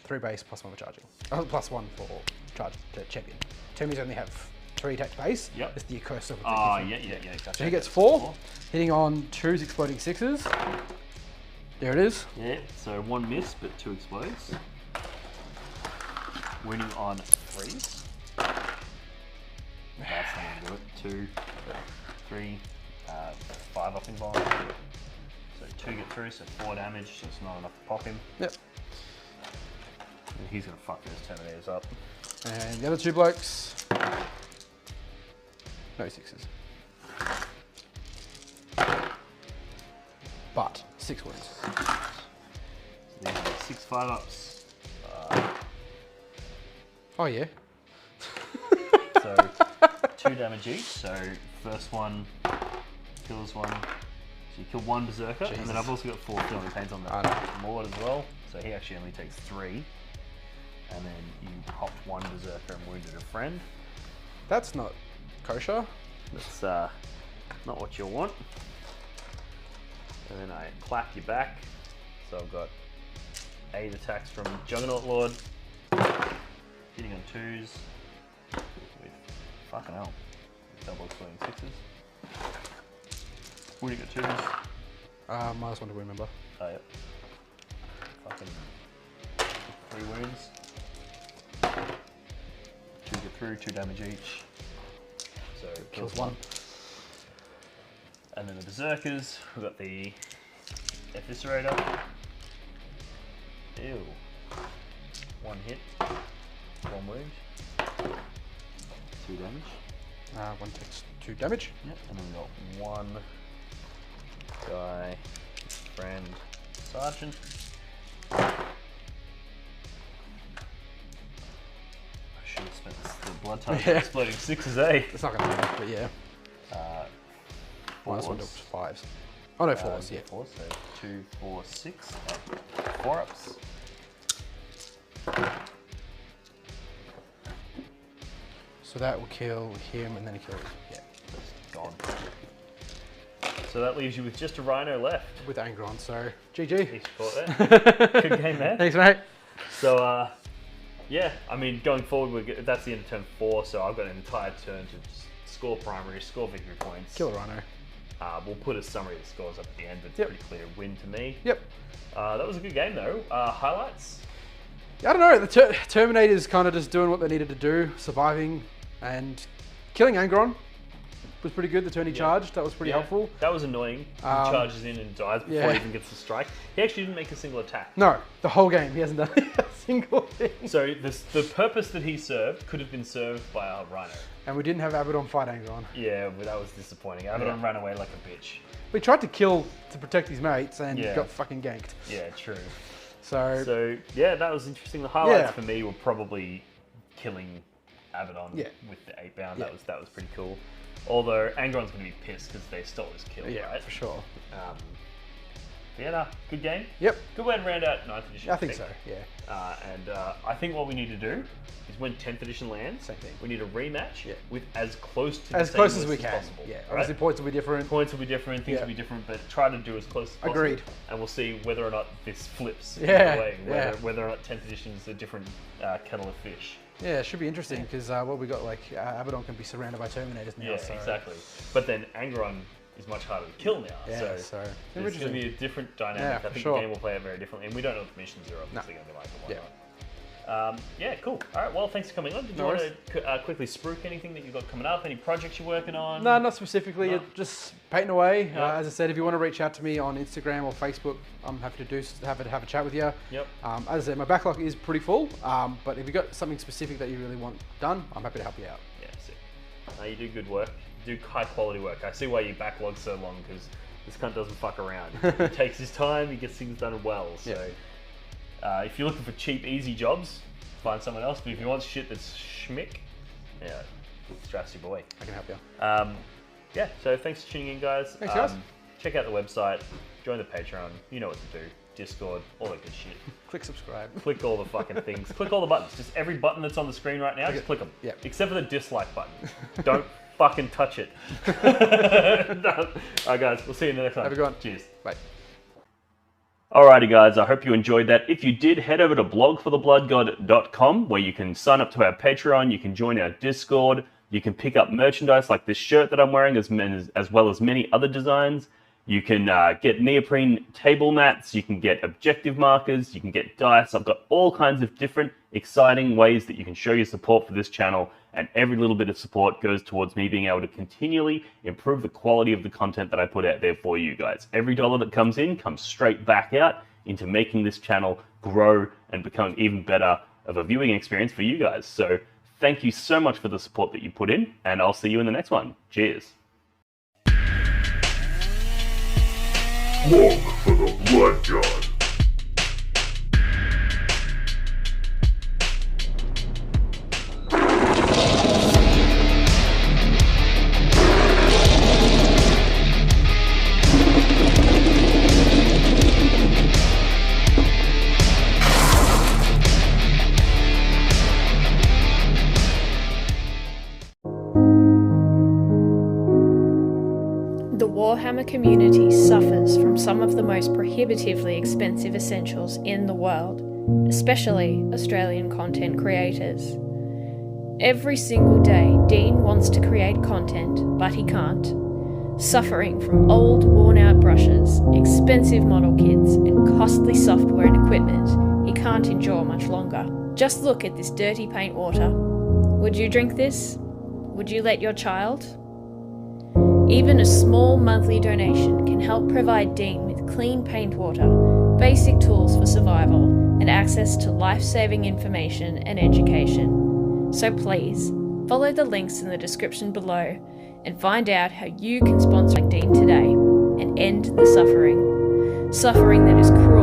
3 base plus 1 for charging. Plus 1 for charge to champion. Termies only have 3 attacks base. Yep. It's the curse of Oh, yeah, gotcha. So he gets 4, hitting on 2's exploding 6s. There it is. Yeah, so 1 miss, but 2 explodes. Winning on 3s. That's not gonna do it. 2, 3, 5 up invuln. So 2 get through, so 4 damage, so it's not enough to pop him. Yep. And he's gonna fuck those Terminators up. And the other 2 blokes, no 6s. But 6 wounds. So these are 6 5-ups. Oh yeah. So 2 damage each. So first one kills one. So you kill 1 berserker, and then I've also got 4 killing pains on the Lord as well. So he actually only takes 3. And then you popped 1 berserker and wounded a friend. That's not kosher. That's not what you want. And then I clap you back. So I've got 8 attacks from Juggernaut Lord. Hitting on 2s. With fucking hell. Double exploding 6s. Wounding at 2s. Minus 1 to remember. Oh, yep. Fucking 3 wounds. 2 get through, 2 damage each. So Kills 1. And then the Berserkers, we've got the Eviscerator. Ew. 1 hit, 1 wound, 2 damage. 1 takes 2 damage. Yep. And then we've got 1 guy, friend, sergeant. I should have spent the blood type exploding 6s, eh? It's not going to matter, but yeah. Minus 1 to 5s. Oh no, 4s, yeah. 4, so 2, 4, 6, 4 ups. So that will kill him and then he kills, yeah. That's gone. So that leaves you with just a Rhino left. With Angron, so GG. He's caught there. Good game there. Thanks, mate. So, yeah, I mean, going forward, that's the end of turn 4, so I've got an entire turn to just score primary, score victory points. Kill the Rhino. We'll put a summary of the scores up at the end, but it's Yep. pretty clear win to me. Yep. That was a good game, though. Highlights? I don't know, the Terminator's kind of just doing what they needed to do, surviving and killing Angron was pretty good. The turn he charged, that was pretty helpful. That was annoying. He charges in and dies before he even gets the strike. He actually didn't make a single attack. No, the whole game he hasn't done a single thing. So the purpose that he served could have been served by a Rhino. And we didn't have Abaddon fight Angron. Yeah, but that was disappointing. Abaddon ran away like a bitch. We tried to kill to protect his mates and Yeah. got fucking ganked. Yeah, true. So yeah, that was interesting. The highlights for me were probably killing Abaddon with the 8 bound. Yeah. That was pretty cool. Although Angron's going to be pissed because they stole his kill, yeah, right? for sure. Yeah, no, good game. Yep. Good way to round out 9th edition. I think so, yeah. And I think what we need to do is when 10th edition lands, Same thing. we need a rematch Yeah. with as close to As the close same as we list can. possible. Yeah, right? obviously points will be different. Points will be different, things Yeah. will be different, but try to do as close as possible. Agreed. And we'll see whether or not this flips Yeah, either way, yeah. whether or not 10th edition is a different kettle of fish. Yeah, it should be interesting because what we got, like, Abaddon can be surrounded by Terminators now. Yeah, so. exactly. But then Angron is much harder to kill now. Yeah, so it's it's going to be a different dynamic. Yeah, I for think sure. the game will play it very differently, and we don't know what the missions are obviously going to be like and Yeah. whatnot. Yeah, cool. All right, well, thanks for coming on. Did you No want worries. to quickly spruik anything that you've got coming up? Any projects you're working on? No, not specifically. No. Just painting away. Yeah. As I said, if you want to reach out to me on Instagram or Facebook, I'm happy to have a chat with you. Yep. As I said, my backlog is pretty full. But if you got something specific that you really want done, I'm happy to help you out. Yeah, sick. You do good work. You do high quality work. I see why your backlog's so long, because this cunt doesn't fuck around. He takes his time, he gets things done well. So if you're looking for cheap, easy jobs, find someone else. But if you want shit that's schmick, yeah, Strath's your boy. I can help you. Yeah, so thanks for tuning in, guys. Thanks, guys. Check out the website, join the Patreon, you know what to do. Discord, all that good shit. Click subscribe. Click all the fucking things. Click all the buttons. Just every button that's on the screen right now, just click them. Yeah. Except for the dislike button. Don't fucking touch it. No. Alright, guys, we'll see you in the next one. Have a good one. Cheers. Bye. Alrighty, guys, I hope you enjoyed that. If you did, head over to blogforthebloodgod.com, where you can sign up to our Patreon, you can join our Discord, you can pick up merchandise like this shirt that I'm wearing, as well as many other designs. You can get neoprene table mats, you can get objective markers, you can get dice. I've got all kinds of different exciting ways that you can show your support for this channel, and every little bit of support goes towards me being able to continually improve the quality of the content that I put out there for you guys. Every dollar that comes in comes straight back out into making this channel grow and become even better of a viewing experience for you guys. So thank you so much for the support that you put in, and I'll see you in the next one. Cheers. Look for the Blood God. The Warhammer community suffers from some of the most prohibitively expensive essentials in the world, especially Australian content creators. Every single day, Dean wants to create content, but he can't. Suffering from old, worn-out brushes, expensive model kits, and costly software and equipment, he can't endure much longer. Just look at this dirty paint water. Would you drink this? Would you let your child? Even a small monthly donation can help provide Dean with clean paint water, basic tools for survival, and access to life-saving information and education. So please, follow the links in the description below and find out how you can sponsor Dean today and end the suffering. Suffering that is cruel